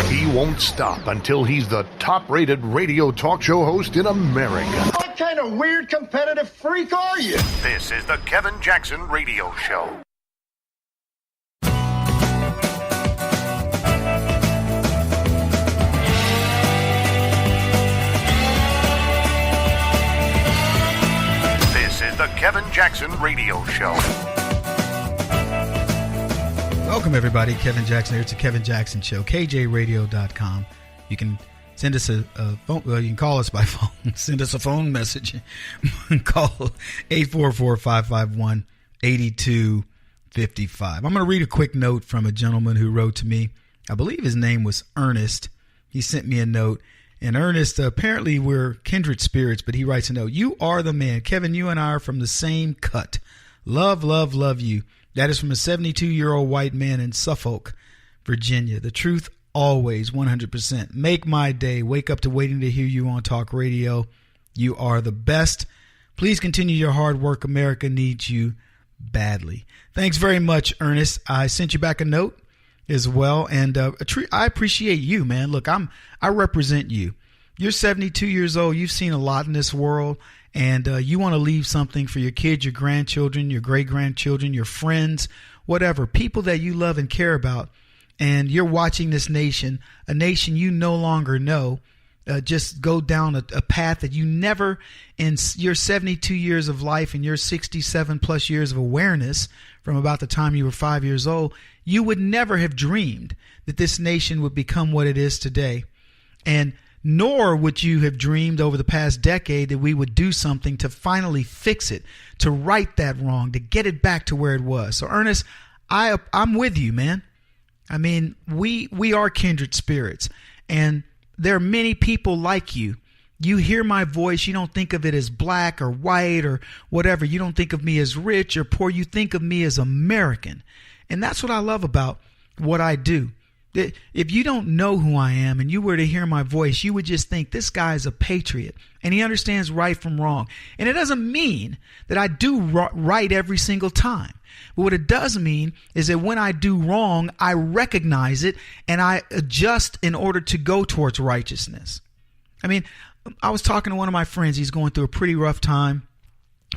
He won't stop until he's the top-rated radio talk show host in America.
What kind of weird competitive freak are you?
This is the Kevin Jackson Radio Show. The Kevin Jackson Radio Show.
Welcome, everybody. Kevin Jackson here. It's the Kevin Jackson Show. KJRadio.com. You can send us a phone. Well, you can call us by phone. Send us a phone message. Call 844-551-8255. I'm going to read a quick note from a gentleman who wrote to me. I believe his name was Ernest. He sent me a note. And Ernest, apparently we're kindred spirits, but he writes a note. You are the man. Kevin, you and I are from the same cut. Love, love, love you. That is from a 72-year-old white man in Suffolk, Virginia. The truth always, 100%. Make my day. Wake up to waiting to hear you on talk radio. You are the best. Please continue your hard work. America needs you badly. Thanks very much, Ernest. I sent you back a note as well, and I appreciate you, man. Look, I represent you. You're 72 years old. You've seen a lot in this world, and you want to leave something for your kids, your grandchildren, your great-grandchildren, your friends, whatever, people that you love and care about. And you're watching this nation, a nation you no longer know, just go down a path that you never, in your 72 years of life and your 67 plus years of awareness from about the time you were 5 years old, you would never have dreamed that this nation would become what it is today. And nor would you have dreamed over the past decade that we would do something to finally fix it, to right that wrong, to get it back to where it was. So Ernest, I'm with you, man. I mean, we are kindred spirits, and there are many people like you. You hear my voice. You don't think of it as black or white or whatever. You don't think of me as rich or poor. You think of me as American. And that's what I love about what I do. If you don't know who I am and you were to hear my voice, you would just think this guy is a patriot and he understands right from wrong. And it doesn't mean that I do right every single time. But what it does mean is that when I do wrong, I recognize it and I adjust in order to go towards righteousness. I mean, I was talking to one of my friends. He's going through a pretty rough time,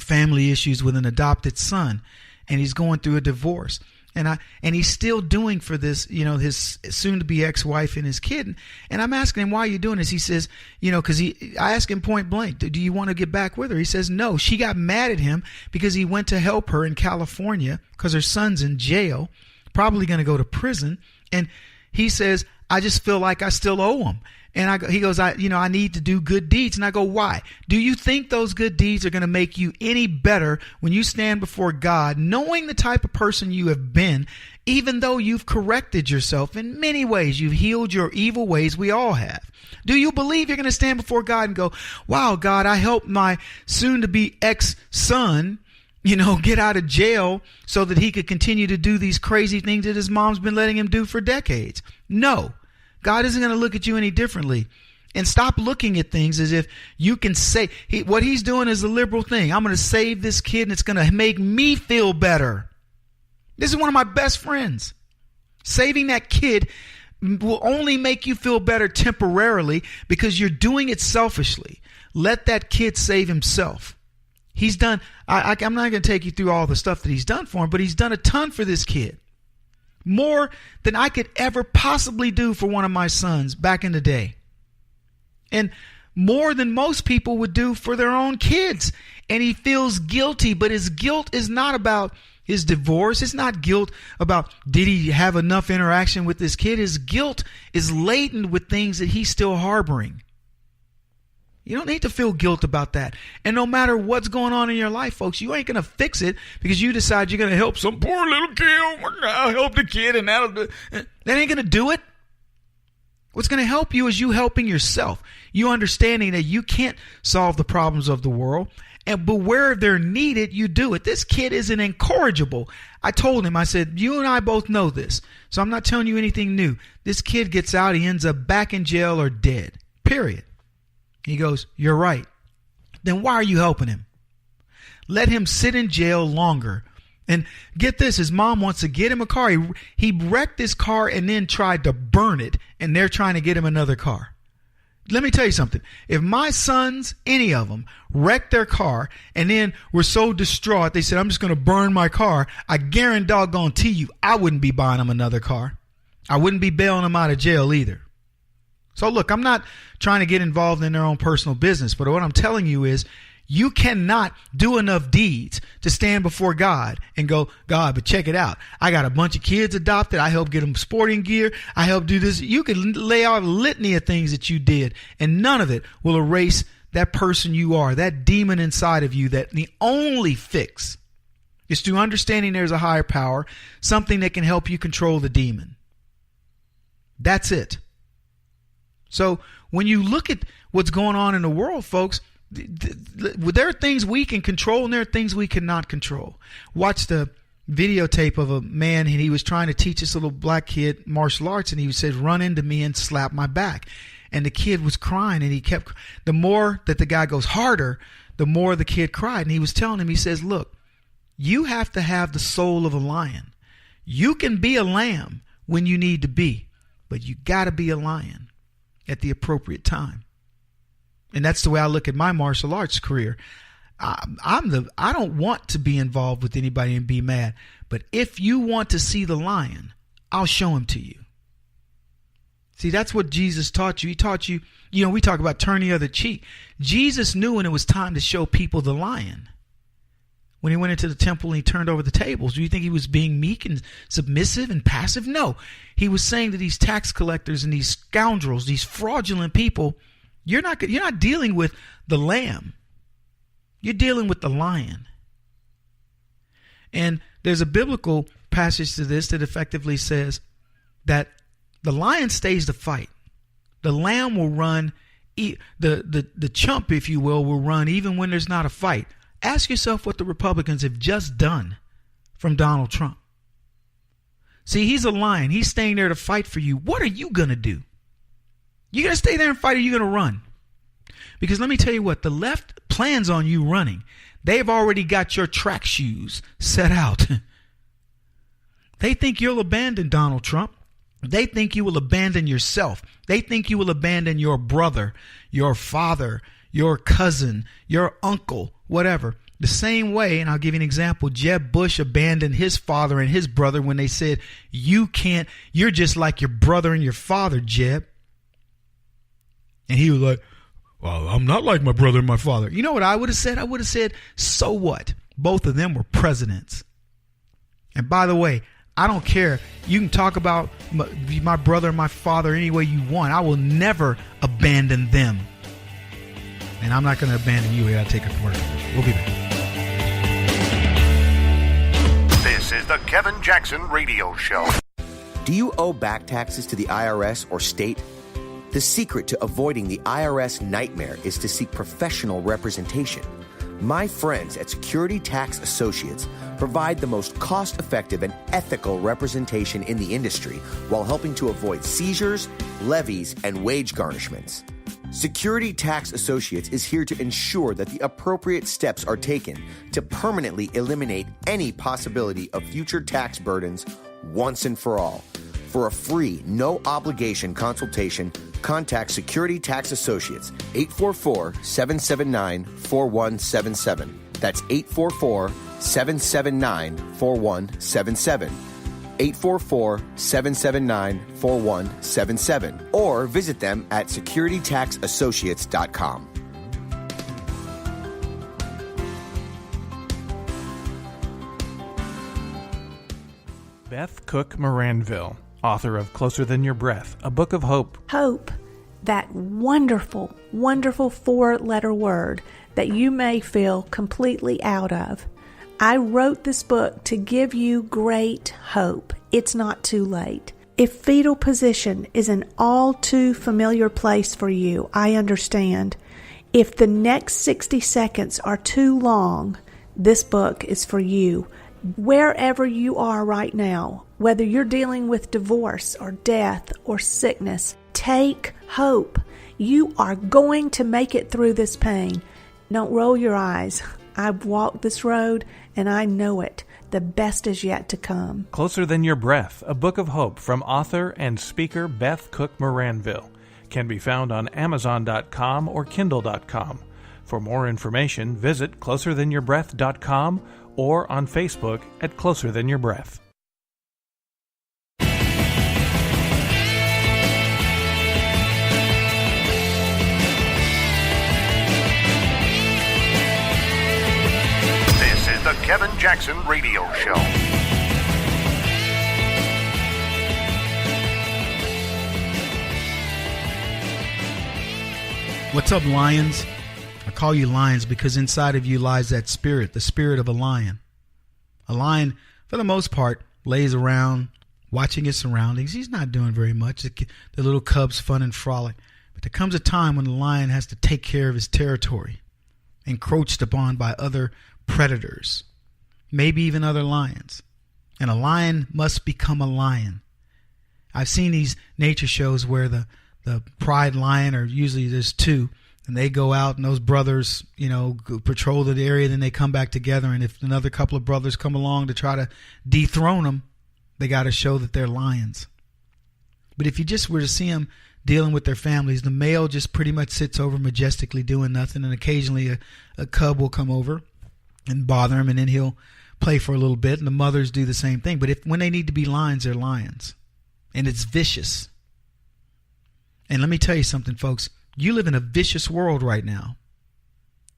family issues with an adopted son, and he's going through a divorce. And he's still doing for this, his soon-to-be ex-wife and his kid. And I'm asking him, why are you doing this? He says, because I asked him point blank, do you want to get back with her? He says, no. She got mad at him because he went to help her in California because her son's in jail, probably going to go to prison. And he says, I just feel like I still owe him. And he goes, I need to do good deeds. And I go, why? Do you think those good deeds are going to make you any better when you stand before God, knowing the type of person you have been, even though you've corrected yourself in many ways? You've healed your evil ways. We all have. Do you believe you're going to stand before God and go, wow, God, I helped my soon-to-be ex-son, get out of jail so that he could continue to do these crazy things that his mom's been letting him do for decades? No. God isn't going to look at you any differently. And stop looking at things as if you can say, what he's doing is a liberal thing. I'm going to save this kid and it's going to make me feel better. This is one of my best friends. Saving that kid will only make you feel better temporarily because you're doing it selfishly. Let that kid save himself. He's done, I'm not going to take you through all the stuff that he's done for him, but he's done a ton for this kid. More than I could ever possibly do for one of my sons back in the day. And more than most people would do for their own kids. And he feels guilty, but his guilt is not about his divorce. It's not guilt about did he have enough interaction with this kid. His guilt is laden with things that he's still harboring. You don't need to feel guilt about that. And no matter what's going on in your life, folks, you ain't going to fix it because you decide you're going to help some poor little kid. Oh my God, I'll help the kid and that'll do it. That ain't going to do it. What's going to help you is you helping yourself. You understanding that you can't solve the problems of the world. But where they're needed, you do it. This kid isn't incorrigible. I told him, I said, you and I both know this. So I'm not telling you anything new. This kid gets out, he ends up back in jail or dead. Period. He goes, you're right. Then why are you helping him? Let him sit in jail longer. And get this, his mom wants to get him a car. He wrecked his car and then tried to burn it. And they're trying to get him another car. Let me tell you something. If my sons, any of them, wrecked their car and then were so distraught, they said, I'm just going to burn my car. I guarantee you, I wouldn't be buying them another car. I wouldn't be bailing them out of jail either. So look, I'm not trying to get involved in their own personal business, but what I'm telling you is you cannot do enough deeds to stand before God and go, God, but check it out. I got a bunch of kids adopted. I helped get them sporting gear. I helped do this. You can lay out a litany of things that you did, and none of it will erase that person you are, that demon inside of you, that the only fix is through understanding there's a higher power, something that can help you control the demon. That's it. So when you look at what's going on in the world, folks, there are things we can control and there are things we cannot control. Watch the videotape of a man, and he was trying to teach this little black kid martial arts, and he said, run into me and slap my back. And the kid was crying, and he kept, the more that the guy goes harder, the more the kid cried. And he was telling him, he says, look, you have to have the soul of a lion. You can be a lamb when you need to be, but you got to be a lion at the appropriate time. And that's the way I look at my martial arts career. I don't want to be involved with anybody and be mad. But if you want to see the lion, I'll show him to you. See, that's what Jesus taught you. He taught you, we talk about turn the other cheek. Jesus knew when it was time to show people the lion. When he went into the temple and he turned over the tables, do you think he was being meek and submissive and passive? No. He was saying to these tax collectors and these scoundrels, these fraudulent people, you're not dealing with the lamb. You're dealing with the lion. And there's a biblical passage to this that effectively says that the lion stays to fight. The lamb will run, the chump, if you will run even when there's not a fight. Ask yourself what the Republicans have just done from Donald Trump. See, he's a lion. He's staying there to fight for you. What are you going to do? You going to stay there and fight, or you going to run? Because let me tell you what, the left plans on you running. They've already got your track shoes set out. They think you'll abandon Donald Trump. They think you will abandon yourself. They think you will abandon your brother, your father, your cousin, your uncle, whatever. The same way, and I'll give you an example, Jeb Bush abandoned his father and his brother when they said, you're just like your brother and your father, Jeb. And he was like, well, I'm not like my brother and my father. You know what I would have said? I would have said, so what? Both of them were presidents. And by the way, I don't care. You can talk about my brother and my father any way you want. I will never abandon them. And I'm not going to abandon you. We got to take a commercial. We'll be back.
This is the Kevin Jackson Radio Show.
Do you owe back taxes to the IRS or state? The secret to avoiding the IRS nightmare is to seek professional representation. My friends at Security Tax Associates provide the most cost-effective and ethical representation in the industry while helping to avoid seizures, levies, and wage garnishments. Security Tax Associates is here to ensure that the appropriate steps are taken to permanently eliminate any possibility of future tax burdens once and for all. For a free, no-obligation consultation, contact Security Tax Associates, 844-779-4177. That's 844-779-4177. 844-779-4177. Or visit them at securitytaxassociates.com.
Beth Cook Moranville, author of Closer Than Your Breath, a book of hope.
Hope, that wonderful, wonderful 4-letter word that you may feel completely out of. I wrote this book to give you great hope. It's not too late. If fetal position is an all too familiar place for you, I understand. If the next 60 seconds are too long, this book is for you. Wherever you are right now, whether you're dealing with divorce or death or sickness, take hope. You are going to make it through this pain. Don't roll your eyes. I've walked this road and I know it. The best is yet to come.
Closer Than Your Breath, a book of hope from author and speaker Beth Cook Moranville, can be found on Amazon.com or Kindle.com. For more information, visit closerthanyourBreath.com or on Facebook at Closer Than Your Breath.
This is the Kevin Jackson Radio Show.
What's up, lions? I call you lions because inside of you lies that spirit, the spirit of a lion. A lion, for the most part, lays around watching his surroundings. He's not doing very much. The little cubs fun and frolic. But there comes a time when the lion has to take care of his territory, encroached upon by other predators, maybe even other lions. And a lion must become a lion. I've seen these nature shows where the pride lion, or usually there's two, and they go out and those brothers, patrol the area, then they come back together. And if another couple of brothers come along to try to dethrone them, they got to show that they're lions. But if you just were to see them dealing with their families, the male just pretty much sits over majestically doing nothing. And occasionally a cub will come over and bother him, and then he'll play for a little bit. And the mothers do the same thing. But when they need to be lions, they're lions. And it's vicious. And let me tell you something, folks. You live in a vicious world right now.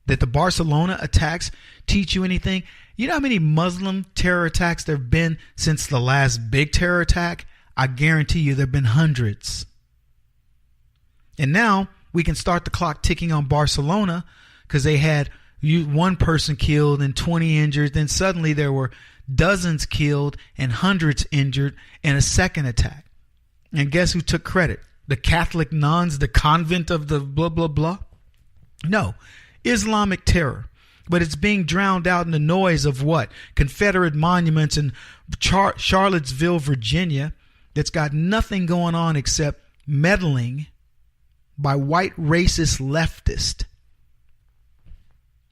That the Barcelona attacks teach you anything? You know how many Muslim terror attacks there have been since the last big terror attack? I guarantee you there have been hundreds. And now we can start the clock ticking on Barcelona because they had one person killed and 20 injured. Then suddenly there were dozens killed and hundreds injured in a second attack. And guess who took credit? The Catholic nuns, the convent of the blah, blah, blah? No, Islamic terror. But it's being drowned out in the noise of what? Confederate monuments in Charlottesville, Virginia, that's got nothing going on except meddling by white racist leftists.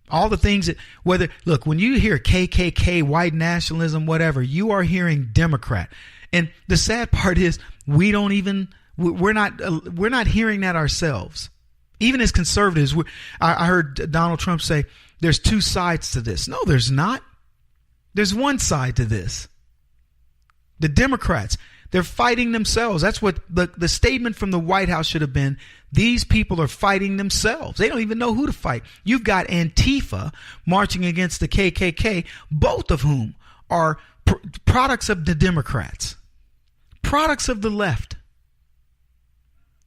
All the things that, when you hear KKK, white nationalism, whatever, you are hearing Democrat. And the sad part is we're not hearing that ourselves. Even as conservatives, I heard Donald Trump say there's two sides to this. No, there's not. There's one side to this. The Democrats, they're fighting themselves. That's what the statement from the White House should have been. These people are fighting themselves. They don't even know who to fight. You've got Antifa marching against the KKK, both of whom are products of the Democrats, products of the left.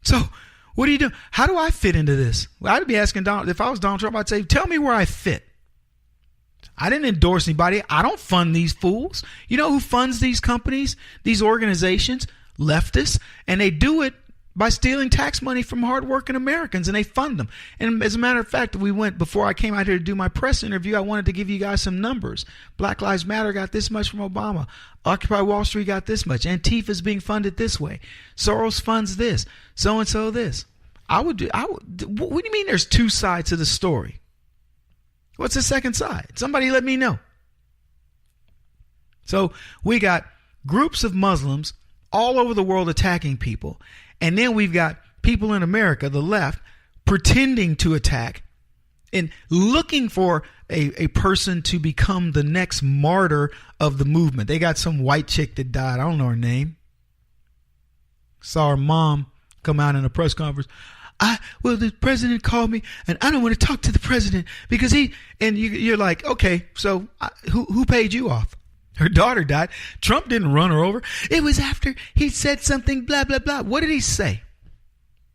So what do you do? How do I fit into this? Well, I'd be asking Donald, if I was Donald Trump, I'd say, tell me where I fit. I didn't endorse anybody. I don't fund these fools. You know who funds these companies, these organizations? Leftists. And they do it by stealing tax money from hardworking Americans, and they fund them. And as a matter of fact, before I came out here to do my press interview, I wanted to give you guys some numbers. Black Lives Matter got this much from Obama. Occupy Wall Street got this much. Antifa is being funded this way. Soros funds this. So-and-so this. What do you mean there's two sides to the story? What's the second side? Somebody let me know. So we got groups of Muslims all over the world attacking people. And then we've got people in America, the left, pretending to attack and looking for a person to become the next martyr of the movement. They got some white chick that died. I don't know her name. Saw her mom come out in a press conference. Well, the president called me, and I don't want to talk to the president because you're like, okay, so who paid you off? Her daughter died. Trump didn't run her over. It was after he said something, blah, blah, blah. What did he say?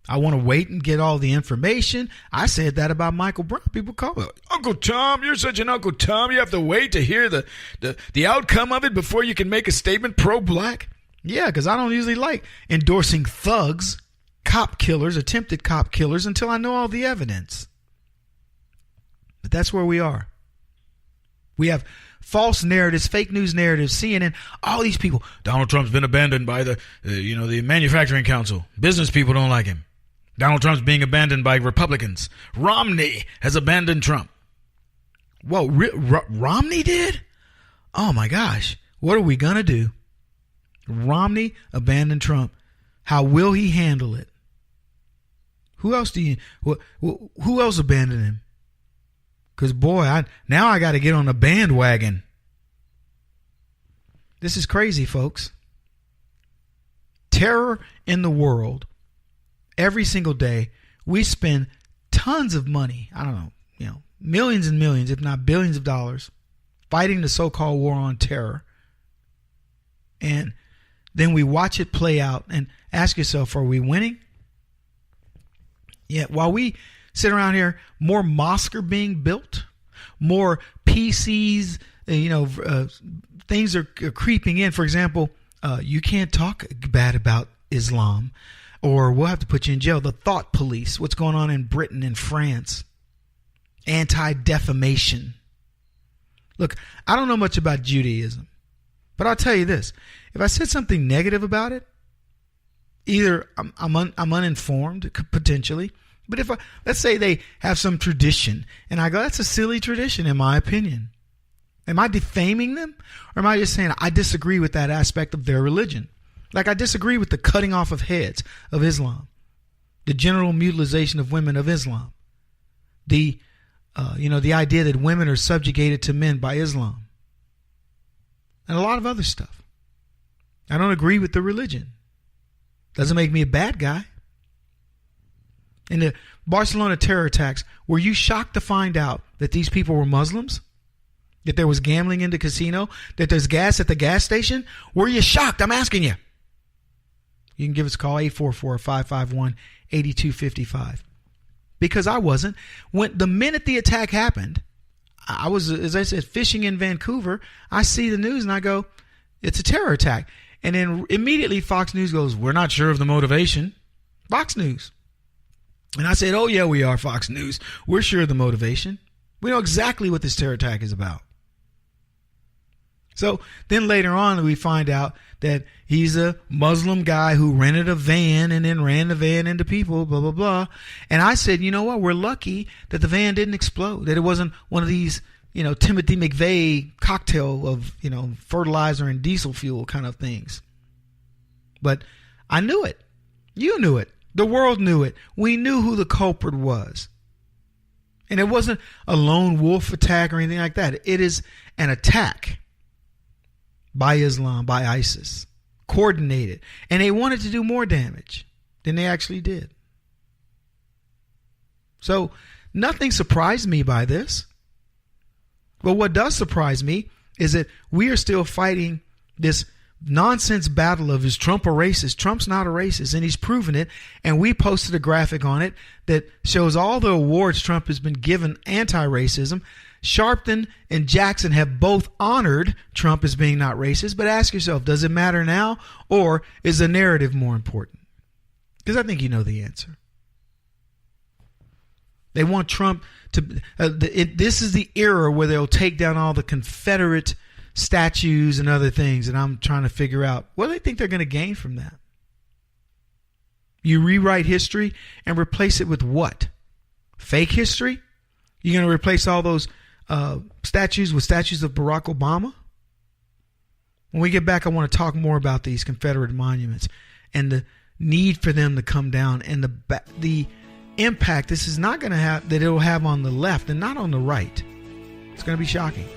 I want to wait and get all the information. I said that about Michael Brown. People call me, Uncle Tom, you're such an Uncle Tom. You have to wait to hear the outcome of it before you can make a statement pro-black. Yeah, because I don't usually like endorsing thugs, cop killers, attempted cop killers until I know all the evidence. But that's where we are. We have false narratives, fake news narratives, CNN, all these people. Donald Trump's been abandoned by the manufacturing council. Business people don't like him. Donald Trump's being abandoned by Republicans. Romney has abandoned Trump. Whoa, Romney did? Oh my gosh. What are we going to do? Romney abandoned Trump. How will he handle it? Who else who else abandoned him? Because, boy, now I got to get on the bandwagon. This is crazy, folks. Terror in the world. Every single day, we spend tons of money. I don't know, millions and millions, if not billions of dollars, fighting the so-called war on terror. And then we watch it play out and ask yourself, are we winning? Yeah, while we sit around here, more mosques are being built, more PCs, things are creeping in. For example, you can't talk bad about Islam or we'll have to put you in jail. The thought police, what's going on in Britain and France, anti-defamation. Look, I don't know much about Judaism, but I'll tell you this. If I said something negative about it, either I'm uninformed, potentially, but if let's say they have some tradition and I go, that's a silly tradition in my opinion. Am I defaming them? Or am I just saying I disagree with that aspect of their religion? Like I disagree with the cutting off of heads of Islam, the general mutilization of women of Islam, the idea that women are subjugated to men by Islam, and a lot of other stuff. I don't agree with the religion. Doesn't make me a bad guy. In the Barcelona terror attacks, were you shocked to find out that these people were Muslims? That there was gambling in the casino? That there's gas at the gas station? Were you shocked? I'm asking you. You can give us a call, 844-551-8255. Because I wasn't. When the minute the attack happened, I was, as I said, fishing in Vancouver. I see the news and I go, it's a terror attack. And then immediately Fox News goes, we're not sure of the motivation. Fox News. And I said, oh yeah, we are, Fox News. We're sure of the motivation. We know exactly what this terror attack is about. So then later on, we find out that he's a Muslim guy who rented a van and then ran the van into people, blah, blah, blah. And I said, you know what? We're lucky that the van didn't explode, that it wasn't one of these, Timothy McVeigh cocktail of, fertilizer and diesel fuel kind of things. But I knew it. You knew it. The world knew it. We knew who the culprit was. And it wasn't a lone wolf attack or anything like that. It is an attack by Islam, by ISIS, coordinated. And they wanted to do more damage than they actually did. So nothing surprised me by this. But what does surprise me is that we are still fighting this nonsense battle of, is Trump a racist? Trump's not a racist, and he's proven it. And we posted a graphic on it that shows all the awards Trump has been given anti-racism. Sharpton and Jackson have both honored Trump as being not racist. But ask yourself, does it matter now, or is the narrative more important? Because I think you know the answer. They want Trump to... this is the era where they'll take down all the Confederate statues and other things, and I'm trying to figure out what do they think they're going to gain from that. You rewrite history and replace it with what? Fake history? You're going to replace all those statues with statues of Barack Obama? When we get back, I want to talk more about these Confederate monuments and the need for them to come down and the impact this is not going to have, that it will have on the left and not on the right. It's going to be shocking.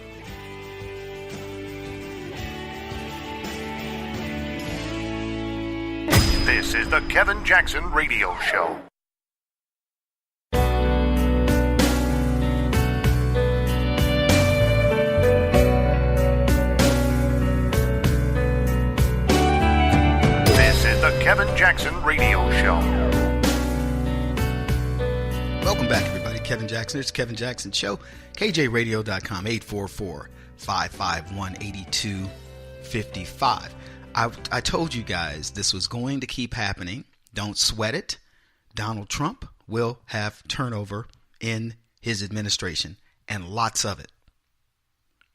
This is the Kevin Jackson Radio Show. This is the Kevin Jackson Radio Show.
Welcome back, everybody. Kevin Jackson. It's Kevin Jackson Show. KJRadio.com, 844-551-8255. I told you guys this was going to keep happening. Don't sweat it. Donald Trump will have turnover in his administration, and lots of it,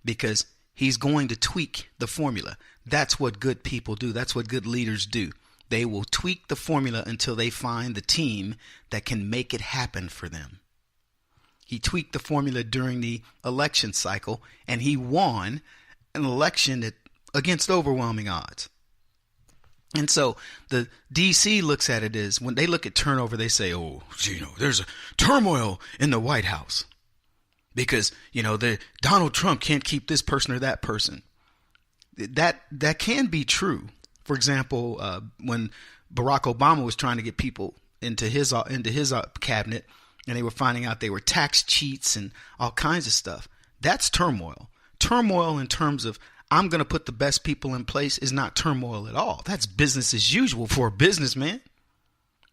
because he's going to tweak the formula. That's what good people do. That's what good leaders do. They will tweak the formula until they find the team that can make it happen for them. He tweaked the formula during the election cycle, and he won an election against overwhelming odds. And so the DC looks at it as, when they look at turnover, they say, oh, there's a turmoil in the White House because, Donald Trump can't keep this person or that person. That can be true. For example, when Barack Obama was trying to get people into his cabinet, and they were finding out they were tax cheats and all kinds of stuff. That's turmoil. Turmoil in terms of, I'm going to put the best people in place, is not turmoil at all. That's business as usual for a businessman.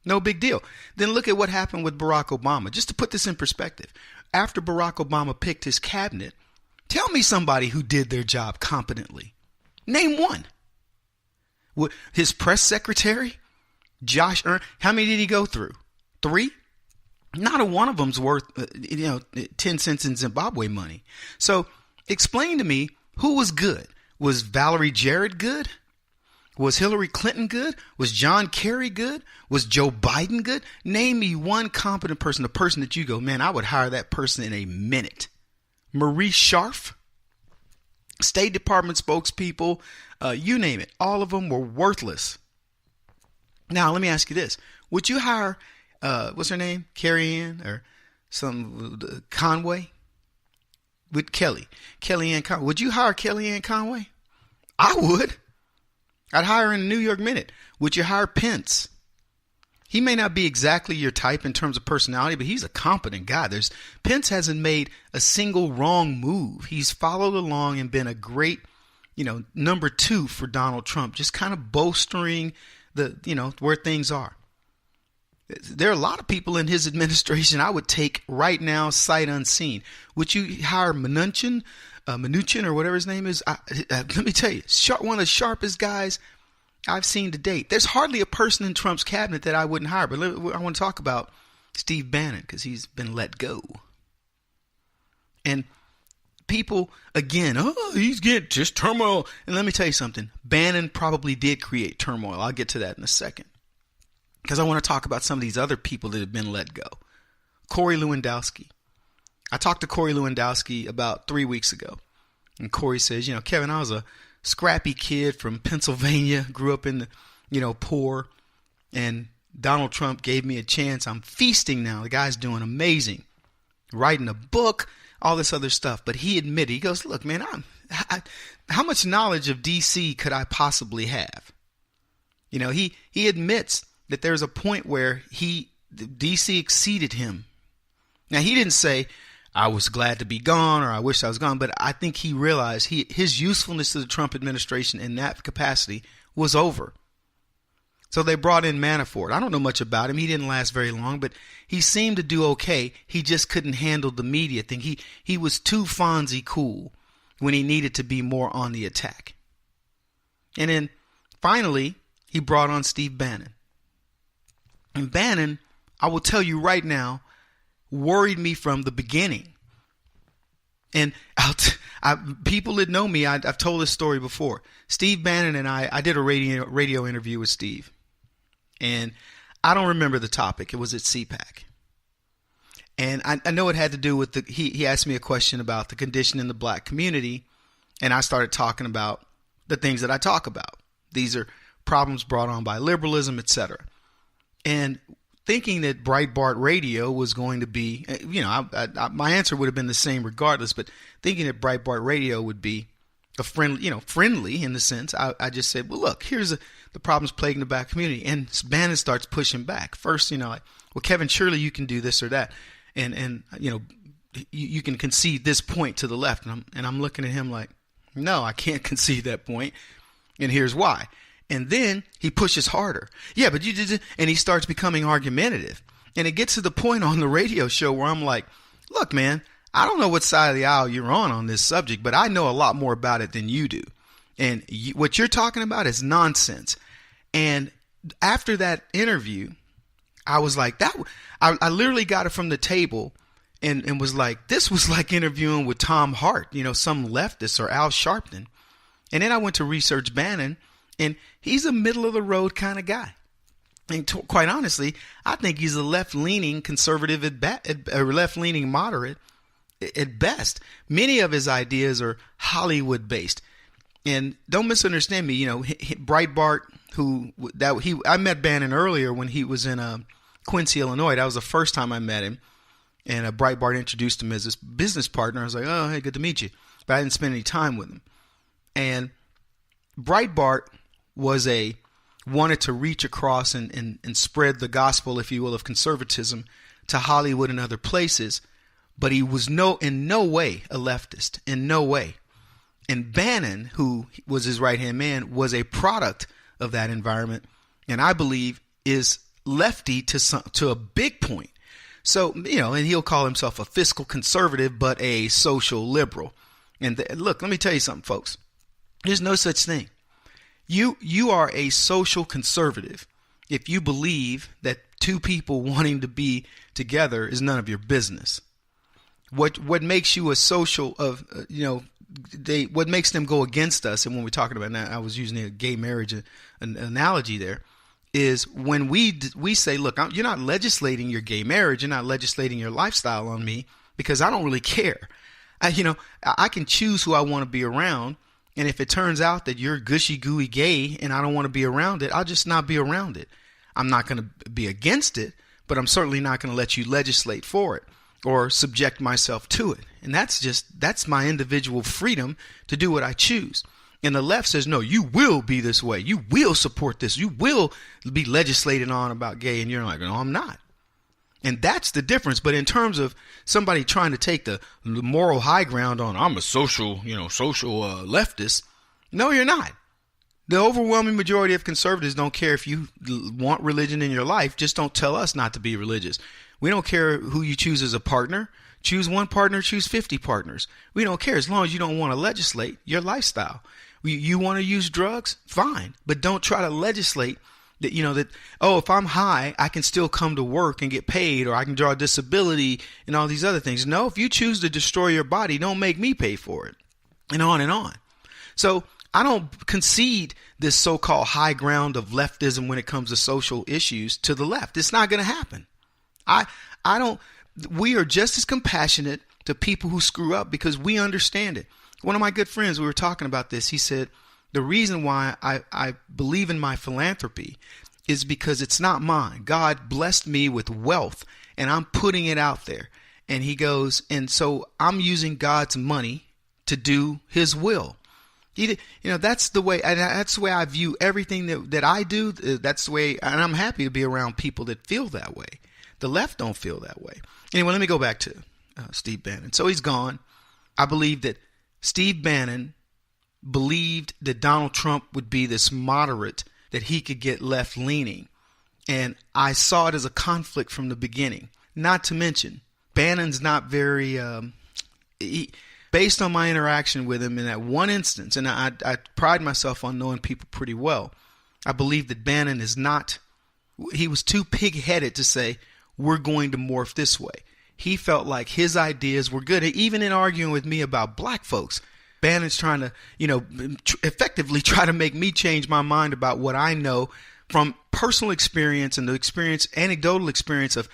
No big deal. Then look at what happened with Barack Obama. Just to put this in perspective, after Barack Obama picked his cabinet, tell me somebody who did their job competently. Name one. His press secretary, Josh Earn, how many did he go through? 3? Not a one of them's worth 10 cents in Zimbabwe money. So explain to me, who was good? Was Valerie Jarrett good? Was Hillary Clinton good? Was John Kerry good? Was Joe Biden good? Name me one competent person, a person that you go, man, I would hire that person in a minute. Maurice Sharf, State Department spokespeople, you name it. All of them were worthless. Now, let me ask you this. Would you hire, what's her name? Carrie Ann or Conway? With Kellyanne Conway. Would you hire Kellyanne Conway? I would. I'd hire her in a New York minute. Would you hire Pence? He may not be exactly your type in terms of personality, but he's a competent guy. Pence hasn't made a single wrong move. He's followed along and been a great, number 2 for Donald Trump, just kind of bolstering where things are. There are a lot of people in his administration I would take right now, sight unseen. Would you hire Mnuchin or whatever his name is? Let me tell you, one of the sharpest guys I've seen to date. There's hardly a person in Trump's cabinet that I wouldn't hire. But I want to talk about Steve Bannon because he's been let go. And people, again, he's getting just turmoil. And let me tell you something. Bannon probably did create turmoil. I'll get to that in a second, because I want to talk about some of these other people that have been let go. Corey Lewandowski. I talked to Corey Lewandowski about 3 weeks ago. And Corey says, Kevin, I was a scrappy kid from Pennsylvania, grew up in the, poor. And Donald Trump gave me a chance. I'm feasting now. The guy's doing amazing. Writing a book, all this other stuff. But he admitted, he goes, look, man, how much knowledge of D.C. could I possibly have? He admits that there's a point where DC exceeded him. Now, he didn't say, I was glad to be gone or I wish I was gone, but I think he realized his usefulness to the Trump administration in that capacity was over. So they brought in Manafort. I don't know much about him. He didn't last very long, but he seemed to do okay. He just couldn't handle the media thing. He was too Fonzie cool when he needed to be more on the attack. And then finally, he brought on Steve Bannon. And Bannon, I will tell you right now, worried me from the beginning. And people that know me, I've told this story before. Steve Bannon and I did a radio interview with Steve. And I don't remember the topic. It was at CPAC. And I know it had to do with he asked me a question about the condition in the black community. And I started talking about the things that I talk about. These are problems brought on by liberalism, etc. And thinking that Breitbart Radio was going to be, my answer would have been the same regardless, but thinking that Breitbart Radio would be a friendly in the sense, I just said, well, look, here's the problems plaguing the black community. And Bannon starts pushing back. First, like, well, Kevin, surely you can do this or that. And you can concede this point to the left. And I'm looking at him like, no, I can't concede that point. And here's why. And then he pushes harder. Yeah, but you did, and he starts becoming argumentative. And it gets to the point on the radio show where I'm like, look, man, I don't know what side of the aisle you're on this subject, but I know a lot more about it than you do. And what you're talking about is nonsense. And after that interview, I was like, I literally got it from the table and was like, this was like interviewing with Tom Hart, some leftist, or Al Sharpton. And then I went to research Bannon, and he's a middle of the road kind of guy. And quite honestly, I think he's a left-leaning conservative or left-leaning moderate at best. Many of his ideas are Hollywood-based. And don't misunderstand me, Breitbart, I met Bannon earlier when he was in Quincy, Illinois. That was the first time I met him. And Breitbart introduced him as his business partner. I was like, oh, hey, good to meet you. But I didn't spend any time with him. And Breitbart wanted to reach across and spread the gospel, if you will, of conservatism to Hollywood and other places. But he was in no way a leftist, in no way. And Bannon, who was his right-hand man, was a product of that environment, and I believe is lefty to a big point. So, and he'll call himself a fiscal conservative, but a social liberal. And look, let me tell you something, folks. There's no such thing. You are a social conservative if you believe that two people wanting to be together is none of your business. What makes you a social what makes them go against us, and when we're talking about that, I was using a gay marriage an analogy there, is when we say, look, you're not legislating your gay marriage, you're not legislating your lifestyle on me because I don't really care. I can choose who I want to be around, and if it turns out that you're gushy gooey gay and I don't want to be around it, I'll just not be around it. I'm not going to be against it, but I'm certainly not going to let you legislate for it or subject myself to it. And that's my individual freedom to do what I choose. And the left says, no, you will be this way. You will support this. You will be legislated on about gay. And you're like, no, I'm not. And that's the difference. But in terms of somebody trying to take the moral high ground on, I'm a social leftist. No, you're not. The overwhelming majority of conservatives don't care if you want religion in your life. Just don't tell us not to be religious. We don't care who you choose as a partner. Choose one partner, choose 50 partners. We don't care as long as you don't want to legislate your lifestyle. You want to use drugs? Fine. But don't try to legislate that, if I'm high, I can still come to work and get paid, or I can draw a disability and all these other things. No, if you choose to destroy your body, don't make me pay for it. And on and on. So I don't concede this so-called high ground of leftism when it comes to social issues to the left. It's not going to happen. We are just as compassionate to people who screw up because we understand it. One of my good friends, we were talking about this. He said, the reason why I believe in my philanthropy is because it's not mine. God blessed me with wealth and I'm putting it out there. And he goes, and so I'm using God's money to do his will. That's the way I view everything that I do. That's the way, and I'm happy to be around people that feel that way. The left don't feel that way. Anyway, let me go back to Steve Bannon. So he's gone. I believe that Steve Bannon believed that Donald Trump would be this moderate, that he could get left-leaning. And I saw it as a conflict from the beginning. Not to mention, Bannon's not very, based on my interaction with him in that one instance, and I pride myself on knowing people pretty well, I believe that Bannon he was too pig-headed to say, we're going to morph this way. He felt like his ideas were good. Even in arguing with me about black folks, Bannon's trying to, effectively try to make me change my mind about what I know from personal experience and the anecdotal experience of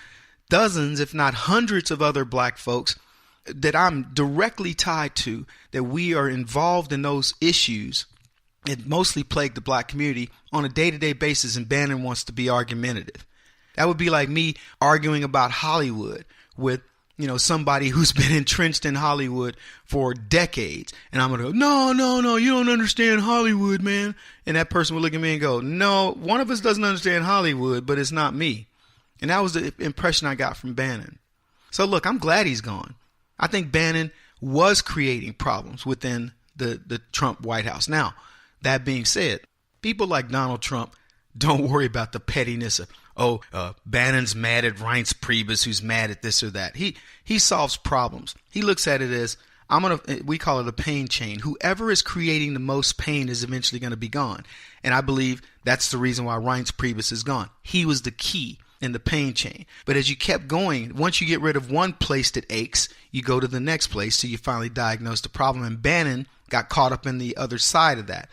dozens, if not hundreds of other black folks that I'm directly tied to, that we are involved in those issues that mostly plague the black community on a day-to-day basis, and Bannon wants to be argumentative. That would be like me arguing about Hollywood with somebody who's been entrenched in Hollywood for decades. And I'm going to go, no, you don't understand Hollywood, man. And that person would look at me and go, no, one of us doesn't understand Hollywood, but it's not me. And that was the impression I got from Bannon. So look, I'm glad he's gone. I think Bannon was creating problems within the Trump White House. Now, that being said, people like Donald Trump don't worry about the pettiness of, Bannon's mad at Reince Priebus, who's mad at this or that. He solves problems. He looks at it as, we call it a pain chain. Whoever is creating the most pain is eventually going to be gone. And I believe that's the reason why Reince Priebus is gone. He was the key in the pain chain. But as you kept going, once you get rid of one place that aches, you go to the next place till you finally diagnose the problem. And Bannon got caught up in the other side of that.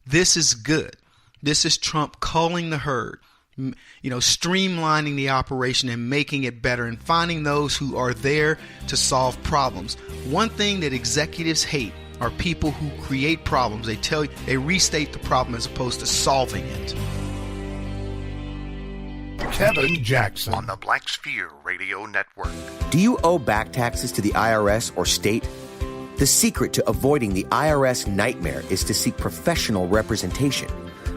This is good. This is Trump culling the herd, streamlining the operation and making it better and finding those who are there to solve problems. One thing that executives hate are people who create problems. They restate the problem as opposed to solving it.
Kevin Jackson on the Black Sphere Radio Network.
Do you owe back taxes to the IRS or state? The secret to avoiding the IRS nightmare is to seek professional representation.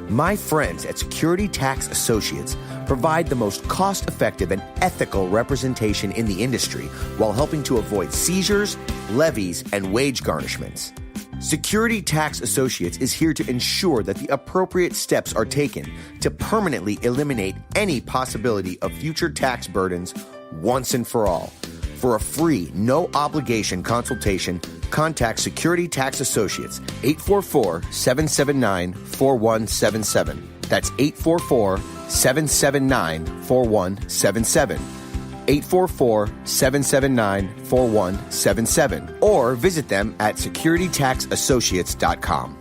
My friends at Security Tax Associates provide the most cost-effective and ethical representation in the industry while helping to avoid seizures, levies, and wage garnishments. Security Tax Associates is here to ensure that the appropriate steps are taken to permanently eliminate any possibility of future tax burdens once and for all. For a free, no-obligation consultation, contact Security Tax Associates, 844-779-4177. That's 844-779-4177. 844-779-4177. Or visit them at securitytaxassociates.com.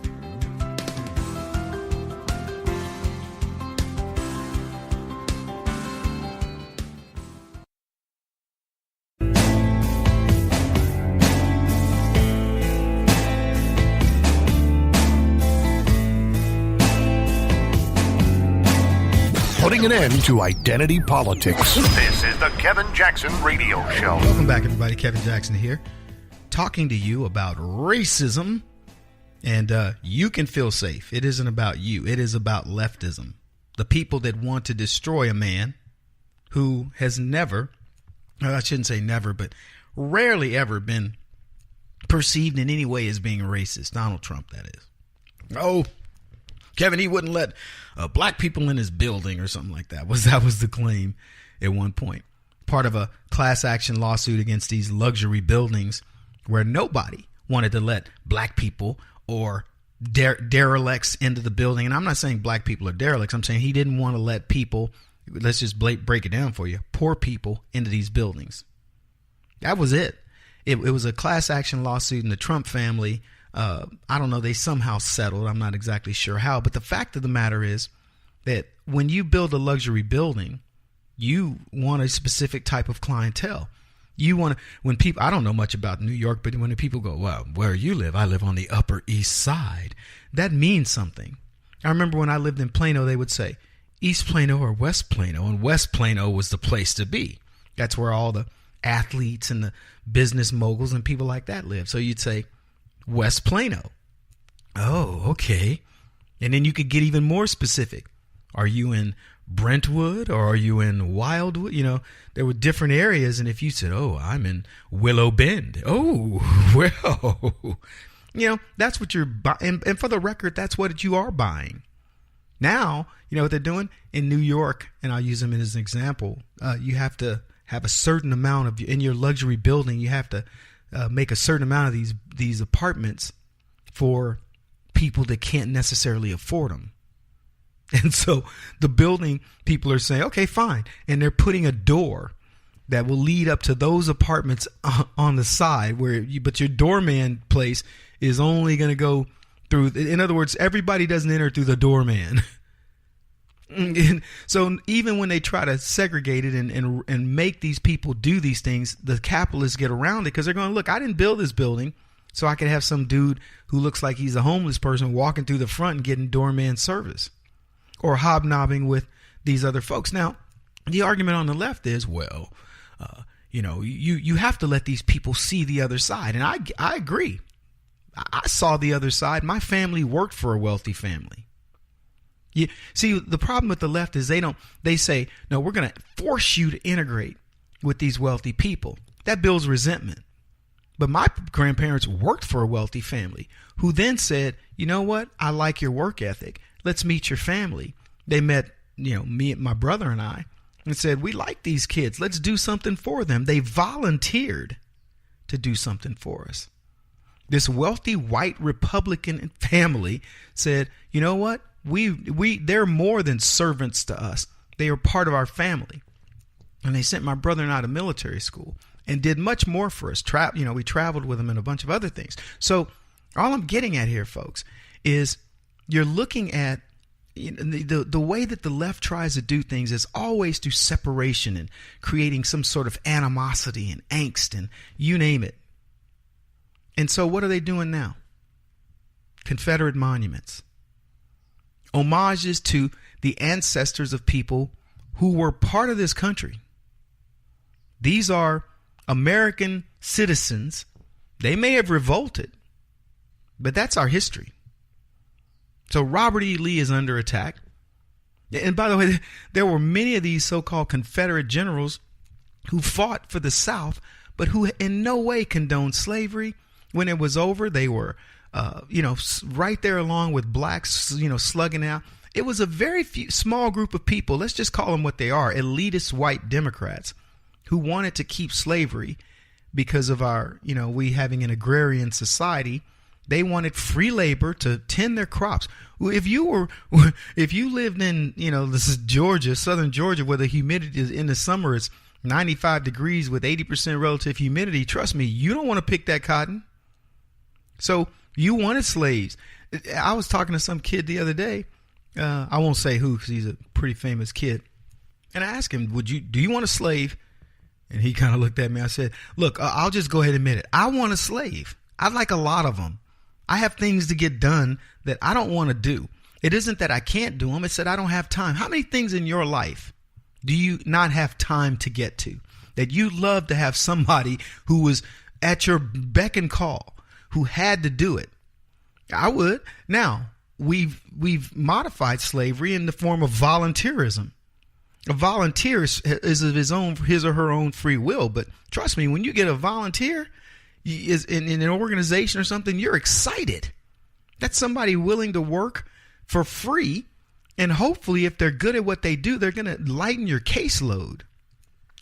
Putting an end to identity politics. This is the Kevin Jackson Radio Show.
Welcome back, everybody. Kevin Jackson here, talking to you about racism. And you can feel safe. It isn't about you. It is about leftism. The people that want to destroy a man who has never, I shouldn't say never, but rarely ever been perceived in any way as being racist. Donald Trump, that is. Oh, Kevin, he wouldn't let black people in his building or something like that. That was the claim at one point. Part of a class action lawsuit against these luxury buildings where nobody wanted to let black people or derelicts into the building. And I'm not saying black people are derelicts. I'm saying he didn't want to let people, let's just break it down for you, poor people into these buildings. That was it. It was a class action lawsuit, and the Trump family, I don't know, they somehow settled. I'm not exactly sure how. But the fact of the matter is that when you build a luxury building, you want a specific type of clientele. You want to, when people, I don't know much about New York, but when people go, well, where you live? I live on the Upper East Side. That means something. I remember when I lived in Plano, they would say East Plano or West Plano, and West Plano was the place to be. That's where all the athletes and the business moguls and people like that live. So you'd say West Plano. Oh, okay. And then you could get even more specific. Are you in Brentwood or are you in Wildwood? You know, there were different areas. And if you said, oh, I'm in Willow Bend. Oh, well, you know, that's what you're buying. And for the record, that's what you are buying. Now, you know what they're doing in New York, and I'll use them as an example. You have to have a certain amount of, in your luxury building, you have to make a certain amount of these apartments for people that can't necessarily afford them. And so the building people are saying, okay, fine. And they're putting a door that will lead up to those apartments on the side but your doorman place is only going to go through. In other words, everybody doesn't enter through the doorman. And so even when they try to segregate it and make these people do these things, the capitalists get around it because they're going, look, I didn't build this building so I could have some dude who looks like he's a homeless person walking through the front and getting doorman service or hobnobbing with these other folks. Now, the argument on the left is, well, you have to let these people see the other side. And I agree. I saw the other side. My family worked for a wealthy family. You see, the problem with the left is they say, no, we're going to force you to integrate with these wealthy people. That builds resentment. But my grandparents worked for a wealthy family who then said, you know what? I like your work ethic. Let's meet your family. They met, me and my brother and I, and said, we like these kids. Let's do something for them. They volunteered to do something for us. This wealthy white Republican family said, you know what? They're more than servants to us. They are part of our family. And they sent my brother and I to military school and did much more for us. We traveled with them and a bunch of other things. So all I'm getting at here, folks, is you're looking at the way that the left tries to do things is always through separation and creating some sort of animosity and angst and you name it. And so what are they doing now? Confederate monuments. Homages to the ancestors of people who were part of this country. These are American citizens. They may have revolted, but that's our history. So Robert E. Lee is under attack. And by the way, there were many of these so-called Confederate generals who fought for the South, but who in no way condoned slavery. When it was over, they were right there along with blacks, slugging out. It was a very small group of people, let's just call them what they are, elitist white Democrats who wanted to keep slavery because of our, we having an agrarian society. They wanted free labor to tend their crops. If you lived in, this is Georgia, southern Georgia, where the humidity is in the summer is 95 degrees with 80% relative humidity, trust me, you don't want to pick that cotton. So you wanted slaves. I was talking to some kid the other day. I won't say who because he's a pretty famous kid. And I asked him, do you want a slave? And he kind of looked at me. I said, look, I'll just go ahead and admit it. I want a slave. I like a lot of them. I have things to get done that I don't want to do. It isn't that I can't do them. It's that I don't have time. How many things in your life do you not have time to get to that you'd love to have somebody who was at your beck and call, who had to do it? I would. Now, we've modified slavery in the form of volunteerism. A volunteer is of his or her own free will. But trust me, when you get a volunteer is in an organization or something, you're excited. That's somebody willing to work for free. And hopefully, if they're good at what they do, they're going to lighten your caseload.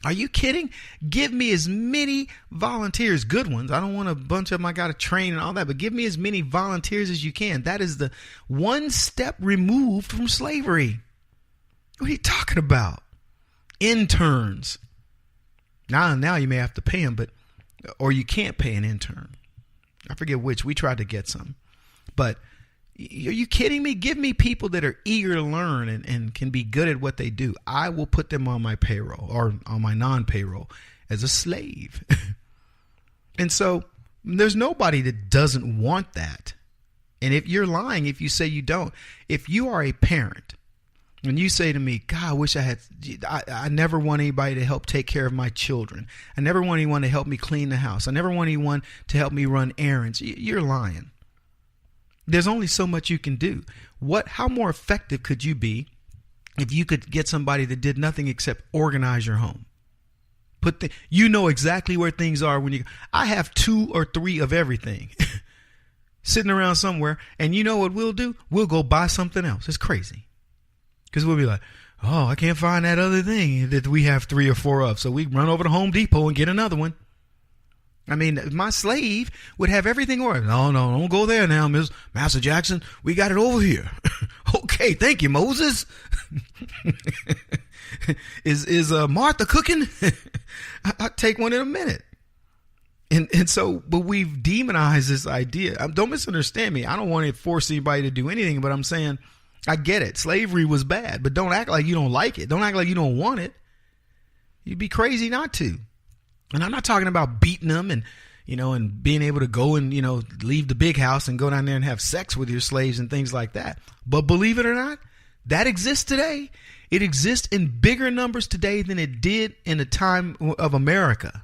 Are you kidding? Give me as many volunteers, good ones. I don't want a bunch of them I got to train and all that, but give me as many volunteers as you can. That is the one step removed from slavery. What are you talking about? Interns. Now you may have to pay them, or you can't pay an intern. I forget which. We tried to get some. But are you kidding me? Give me people that are eager to learn and can be good at what they do. I will put them on my payroll or on my non-payroll as a slave. And so there's nobody that doesn't want that. And if you're lying, if you say you don't, if you are a parent and you say to me, God, I wish I never want anybody to help take care of my children. I never want anyone to help me clean the house. I never want anyone to help me run errands. You're lying. There's only so much you can do. How more effective could you be if you could get somebody that did nothing except organize your home? You know exactly where things are I have 2 or 3 of everything sitting around somewhere, and you know what we'll do? We'll go buy something else. It's crazy. Because we'll be like, oh, I can't find that other thing that we have 3 or 4 of. So we run over to Home Depot and get another one. I mean, my slave would have everything ordered. No, don't go there now, Miss Master Jackson. We got it over here. Okay, thank you, Moses. Is Martha cooking? I'll take one in a minute. And so, but we've demonized this idea. Don't misunderstand me. I don't want to force anybody to do anything, but I'm saying I get it. Slavery was bad, but don't act like you don't like it. Don't act like you don't want it. You'd be crazy not to. And I'm not talking about beating them and, and being able to go and, leave the big house and go down there and have sex with your slaves and things like that. But believe it or not, that exists today. It exists in bigger numbers today than it did in the time of America.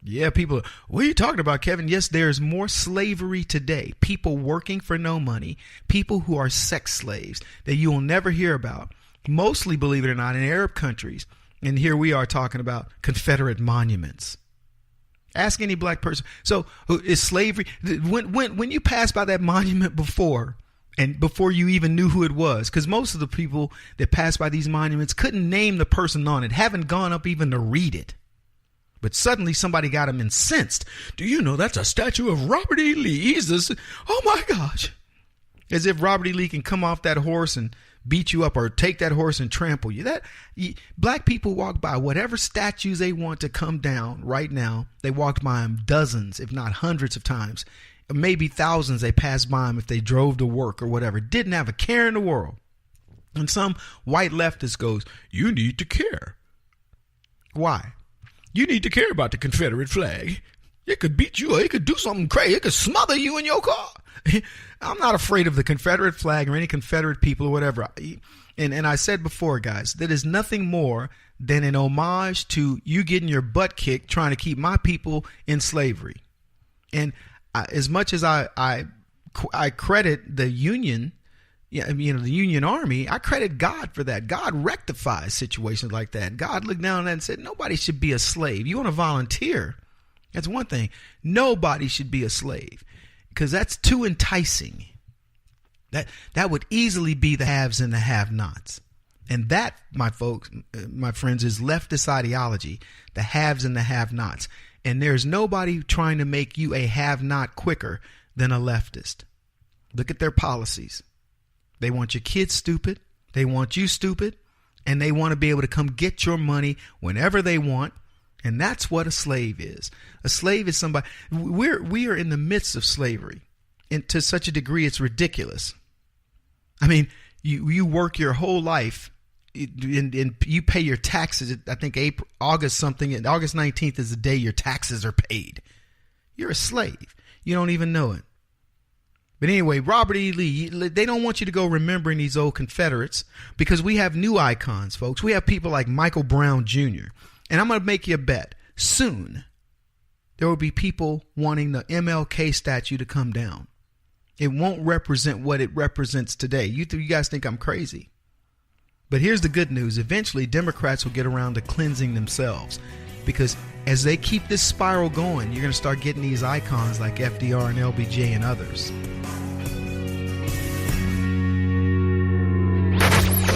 Yeah, people, what are you talking about, Kevin? Yes, there's more slavery today. People working for no money, people who are sex slaves that you will never hear about. Mostly, believe it or not, in Arab countries. And here we are talking about Confederate monuments. Ask any black person. So is slavery, when you pass by that monument before, and before you even knew who it was, because most of the people that pass by these monuments couldn't name the person on it, haven't gone up even to read it. But suddenly somebody got them incensed. Do you know that's a statue of Robert E. Lee? Oh my gosh. As if Robert E. Lee can come off that horse and beat you up or take that horse and trample you. Black people walk by whatever statues they want to come down right now. They walked by them dozens, if not hundreds of times. Maybe thousands they passed by them if they drove to work or whatever. Didn't have a care in the world. And some white leftist goes, you need to care. Why? You need to care about the Confederate flag. It could beat you. It could do something crazy. It could smother you in your car. I'm not afraid of the Confederate flag or any Confederate people or whatever. And I said before, guys, that is nothing more than an homage to you getting your butt kicked trying to keep my people in slavery. And as much as I credit the Union, the Union Army, I credit God for that. God rectifies situations like that. God looked down on that and said, nobody should be a slave. You want to volunteer? That's one thing. Nobody should be a slave because that's too enticing. That would easily be the haves and the have-nots. And that, my folks, my friends, is leftist ideology, the haves and the have-nots. And there's nobody trying to make you a have-not quicker than a leftist. Look at their policies. They want your kids stupid. They want you stupid. And they want to be able to come get your money whenever they want. And that's what a slave is. A slave is somebody. We are in the midst of slavery. And to such a degree, it's ridiculous. I mean, you work your whole life and you pay your taxes. I think August 19th is the day your taxes are paid. You're a slave. You don't even know it. But anyway, Robert E. Lee, they don't want you to go remembering these old Confederates because we have new icons, folks. We have people like Michael Brown Jr. And I'm going to make you a bet. Soon, there will be people wanting the MLK statue to come down. It won't represent what it represents today. You guys think I'm crazy. But here's the good news. Eventually, Democrats will get around to cleansing themselves. Because as they keep this spiral going, you're going to start getting these icons like FDR and LBJ and others.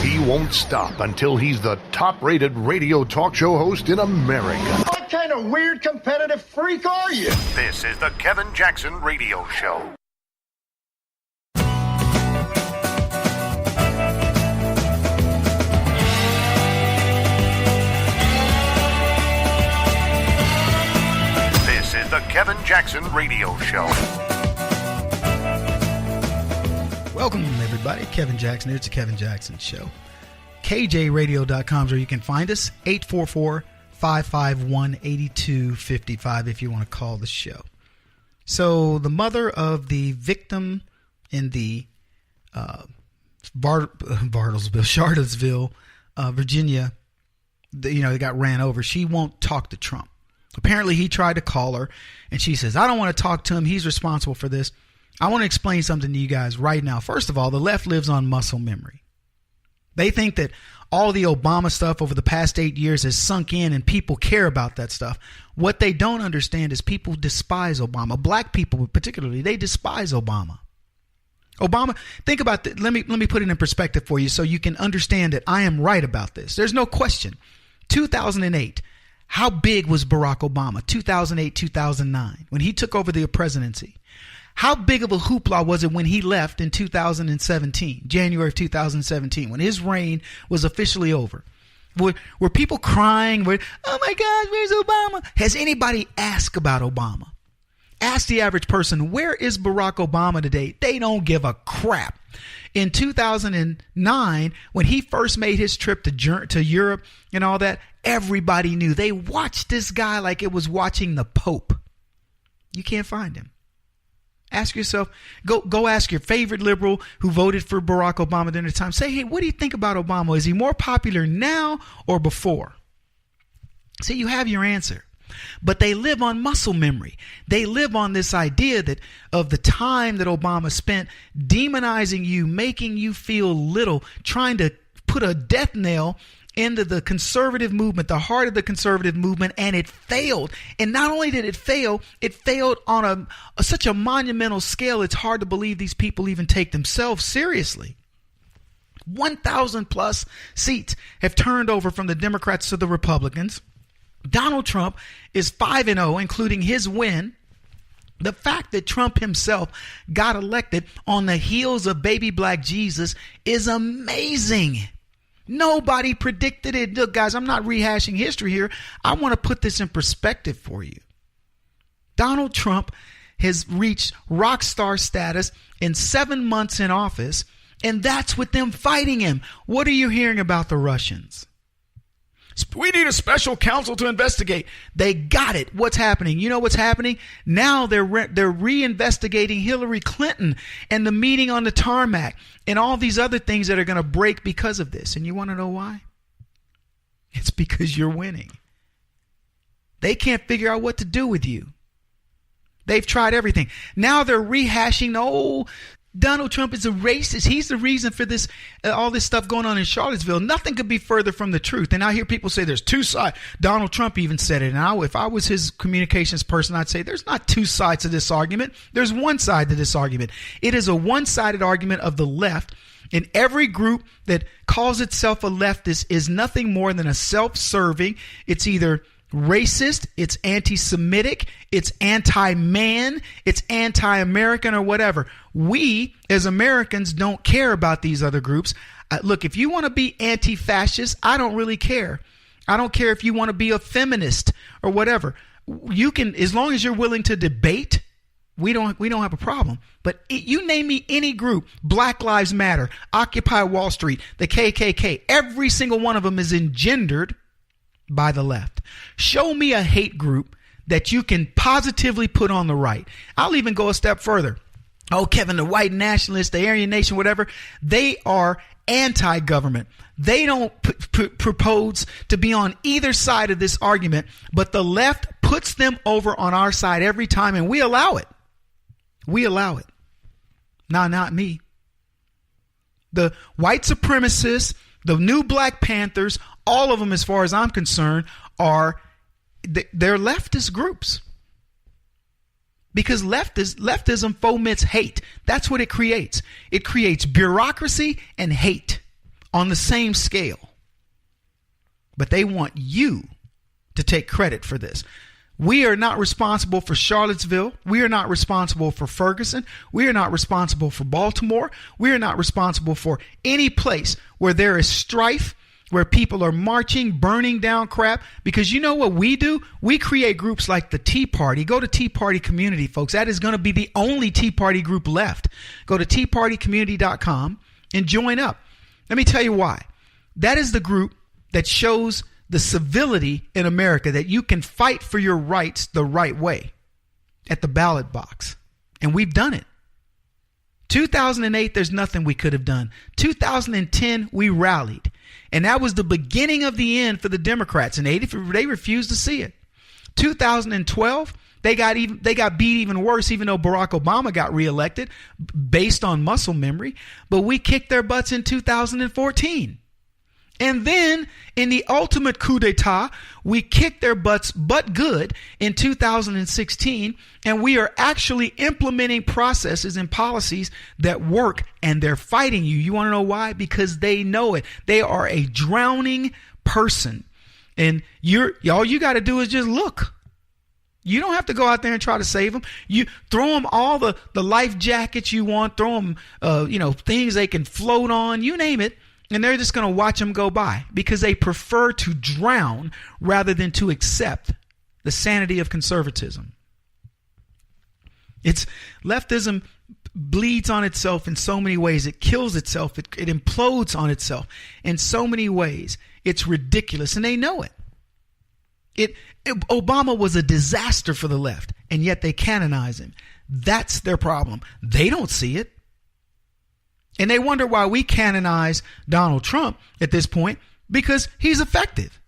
He won't stop until he's the top-rated radio talk show host in America.
What kind of weird competitive freak are you?
This is the Kevin Jackson Radio Show. This is the Kevin Jackson Radio Show.
Welcome, everybody. Kevin Jackson here. It's the Kevin Jackson Show. KJRadio.com is where you can find us. 844-551-8255 if you want to call the show. So the mother of the victim in the Charlottesville, Virginia, they got ran over. She won't talk to Trump. Apparently, he tried to call her, and she says, I don't want to talk to him. He's responsible for this. I want to explain something to you guys right now. First of all, the left lives on muscle memory. They think that all the Obama stuff over the past 8 years has sunk in and people care about that stuff. What they don't understand is people despise Obama. Black people particularly, they despise Obama. Obama, think about that. Let me put it in perspective for you so you can understand that I am right about this. There's no question. 2008, how big was Barack Obama? 2008, 2009, when he took over the presidency. How big of a hoopla was it when he left in 2017, January of 2017, when his reign was officially over? Were people crying? Oh my God, where's Obama? Has anybody asked about Obama? Ask the average person, where is Barack Obama today? They don't give a crap. In 2009, when he first made his trip to Europe and all that, everybody knew. They watched this guy like it was watching the Pope. You can't find him. Ask yourself, go ask your favorite liberal who voted for Barack Obama during the time. Say, hey, what do you think about Obama? Is he more popular now or before? See, you have your answer. But they live on muscle memory. They live on this idea that of the time that Obama spent demonizing you, making you feel little, trying to put a death nail into the conservative movement, the heart of the conservative movement, and it failed. And not only did it failed on such a monumental scale, it's hard to believe these people even take themselves seriously. 1,000 plus seats have turned over from the Democrats to the Republicans. Donald Trump is 5-0, including his win. The fact that Trump himself got elected on the heels of baby black Jesus is amazing. Nobody predicted it. Look, guys, I'm not rehashing history here. I want to put this in perspective for you. Donald Trump has reached rock star status in 7 months in office, and that's with them fighting him. What are you hearing about the Russians? We need a special counsel to investigate. They got it. What's happening? You know what's happening? Now they're reinvestigating Hillary Clinton and the meeting on the tarmac and all these other things that are going to break because of this. And you want to know why? It's because you're winning. They can't figure out what to do with you. They've tried everything. Now they're rehashing the old Donald Trump is a racist. He's the reason for this, all this stuff going on in Charlottesville. Nothing could be further from the truth. And I hear people say there's two sides. Donald Trump even said it. And if I was his communications person, I'd say there's not two sides to this argument. There's one side to this argument. It is a one-sided argument of the left. And every group that calls itself a leftist is nothing more than a self-serving. It's either racist, it's anti-Semitic, it's anti-man, it's anti-American, or whatever. We as Americans don't care about these other groups. Look, if you want to be anti-fascist, I don't really care. I don't care if you want to be a feminist or whatever. You can, as long as you're willing to debate, we don't have a problem. But you name me any group, Black Lives Matter, Occupy Wall Street, the KKK, every single one of them is engendered by the left. Show me a hate group that you can positively put on the right. I'll even go a step further. Oh, Kevin, the white nationalists, the Aryan Nation, whatever, they are anti-government. They don't propose to be on either side of this argument, but the left puts them over on our side every time, and we allow it. We allow it. Nah, not me. The white supremacists, the new Black Panthers, all of them, as far as I'm concerned, they're leftist groups. Because leftism foments hate. That's what it creates. It creates bureaucracy and hate on the same scale. But they want you to take credit for this. We are not responsible for Charlottesville. We are not responsible for Ferguson. We are not responsible for Baltimore. We are not responsible for any place where there is strife, where people are marching, burning down crap. Because you know what we do? We create groups like the Tea Party. Go to Tea Party Community, folks. That is going to be the only Tea Party group left. Go to teapartycommunity.com and join up. Let me tell you why. That is the group that shows the civility in America, that you can fight for your rights the right way at the ballot box. And we've done it. 2008, there's nothing we could have done. 2010, we rallied. And that was the beginning of the end for the Democrats. And they refused to see it. 2012, they got beat even worse, even though Barack Obama got reelected based on muscle memory. But we kicked their butts in 2014. And then in the ultimate coup d'etat, we kicked their butts but good in 2016. And we are actually implementing processes and policies that work, and they're fighting you. You want to know why? Because they know it. They are a drowning person. And all you got to do is just look. You don't have to go out there and try to save them. You throw them all the life jackets you want, throw them, things they can float on, you name it. And they're just going to watch them go by because they prefer to drown rather than to accept the sanity of conservatism. Leftism bleeds on itself in so many ways. It kills itself. It implodes on itself in so many ways. It's ridiculous, and they know it. Obama was a disaster for the left, and yet they canonize him. That's their problem. They don't see it. And they wonder why we canonize Donald Trump at this point, because he's effective.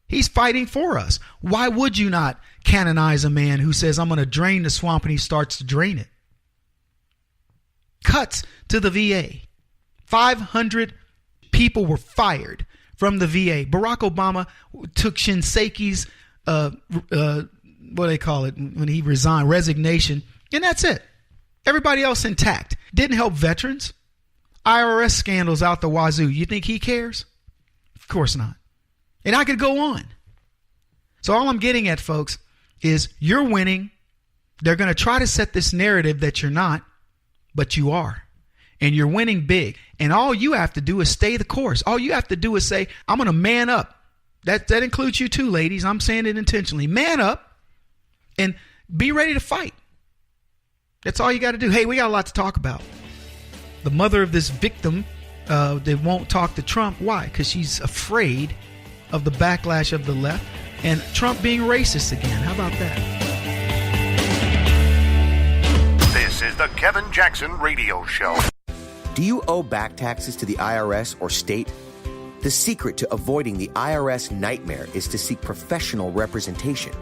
He's fighting for us. Why would you not canonize a man who says, I'm going to drain the swamp, and he starts to drain it? Cuts to the VA. 500 people were fired from the VA. Barack Obama took Shinseiki's, what do they call it, when he resigned, resignation, and that's it. Everybody else intact. Didn't help veterans. IRS scandals out the wazoo. You think he cares? Of course not. And I could go on. So all I'm getting at, folks, is you're winning. They're going to try to set this narrative that you're not, but you are. And you're winning big. And all you have to do is stay the course. All you have to do is say, I'm going to man up. That includes you too, ladies. I'm saying it intentionally. Man up and be ready to fight. That's all you got to do. Hey, we got a lot to talk about. The mother of this victim that won't talk to Trump. Why? Because she's afraid of the backlash of the left and Trump being racist again. How about that?
This is the Kevin Jackson Radio Show.
Do you owe back taxes to the IRS or state? The secret to avoiding the IRS nightmare is to seek professional representation.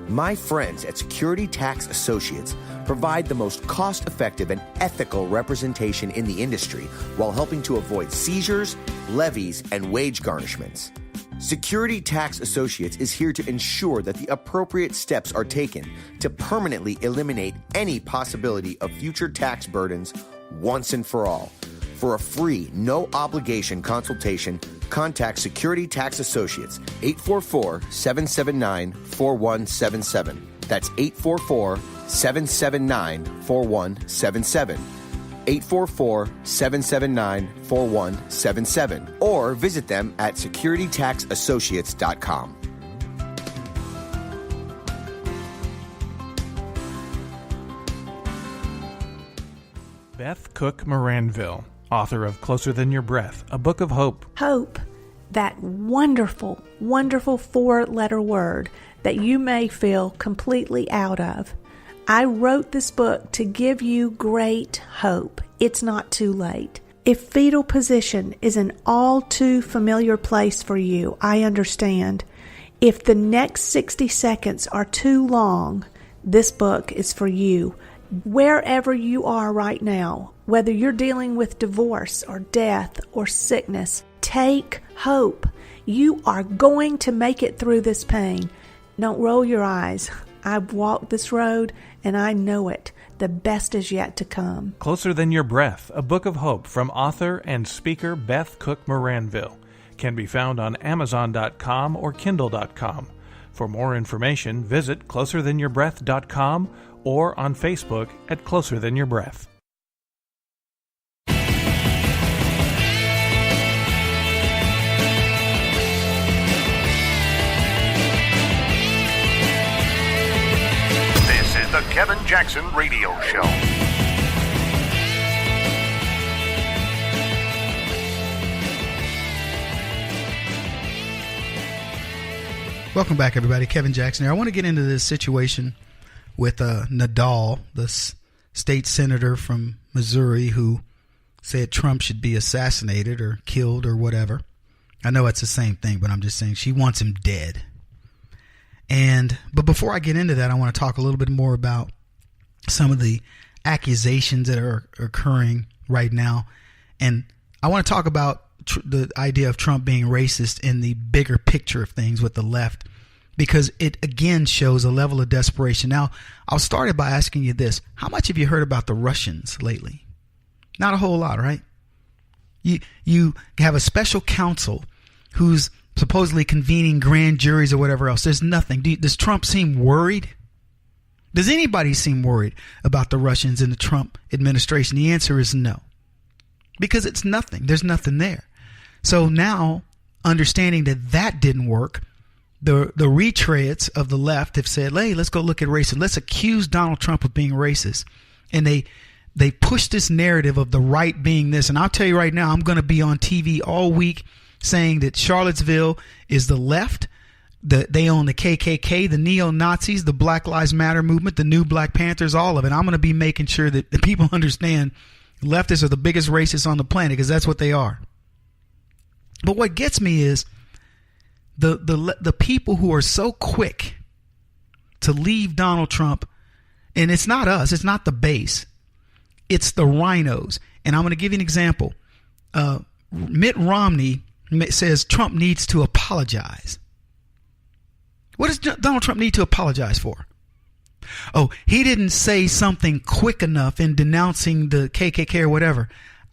My friends at Security Tax Associates provide the most cost-effective and ethical representation in the industry while helping to avoid seizures, levies, and wage garnishments. Security Tax Associates is here to ensure that the appropriate steps are taken to permanently eliminate any possibility of future tax burdens once and for all. For a free, no-obligation consultation, contact Security Tax Associates, 844-779-4177. That's 844-779-4177. 844-779-4177. Or visit them at securitytaxassociates.com.
Beth Cook Moranville, author of Closer Than Your Breath, a book of hope.
Hope, that wonderful, wonderful 4-letter word that you may feel completely out of. I wrote this book to give you great hope. It's not too late. If fetal position is an all too familiar place for you, I understand. If the next 60 seconds are too long, this book is for you. Wherever you are right now, whether you're dealing with divorce or death or sickness, take hope. You are going to make it through this pain. Don't roll your eyes. I've walked this road and I know it. The best is yet to come.
Closer Than Your Breath, a book of hope from author and speaker Beth Cook Moranville, can be found on Amazon.com or Kindle.com. For more information, visit closerthanyourBreath.com or on Facebook at Closer Than Your Breath.
This is the Kevin Jackson Radio Show.
Welcome back, everybody. Kevin Jackson here. I want to get into this situation with Nadal, the state senator from Missouri, who said Trump should be assassinated or killed or whatever. I know it's the same thing, but I'm just saying she wants him dead. But before I get into that, I want to talk a little bit more about some of the accusations that are occurring right now. And I want to talk about the idea of Trump being racist in the bigger picture of things with the left, because it again shows a level of desperation. Now, I'll start it by asking you this. How much have you heard about the Russians lately? Not a whole lot, right? You have a special counsel who's supposedly convening grand juries or whatever else. There's nothing. Does Trump seem worried? Does anybody seem worried about the Russians in the Trump administration? The answer is no, because it's nothing. There's nothing there. So now, understanding that didn't work, the retreads of the left have said, hey, let's go look at racism. Let's accuse Donald Trump of being racist. And they push this narrative of the right being this. And I'll tell you right now, I'm going to be on TV all week saying that Charlottesville is the left. They own the KKK, the neo-Nazis, the Black Lives Matter movement, the new Black Panthers, all of it. I'm going to be making sure that the people understand leftists are the biggest racists on the planet, because that's what they are. But what gets me is the people who are so quick to leave Donald Trump, and it's not us, it's not the base, it's the rhinos. And I'm going to give you an example. Mitt Romney says Trump needs to apologize. What does Donald Trump need to apologize for? Oh, he didn't say something quick enough in denouncing the KKK or whatever.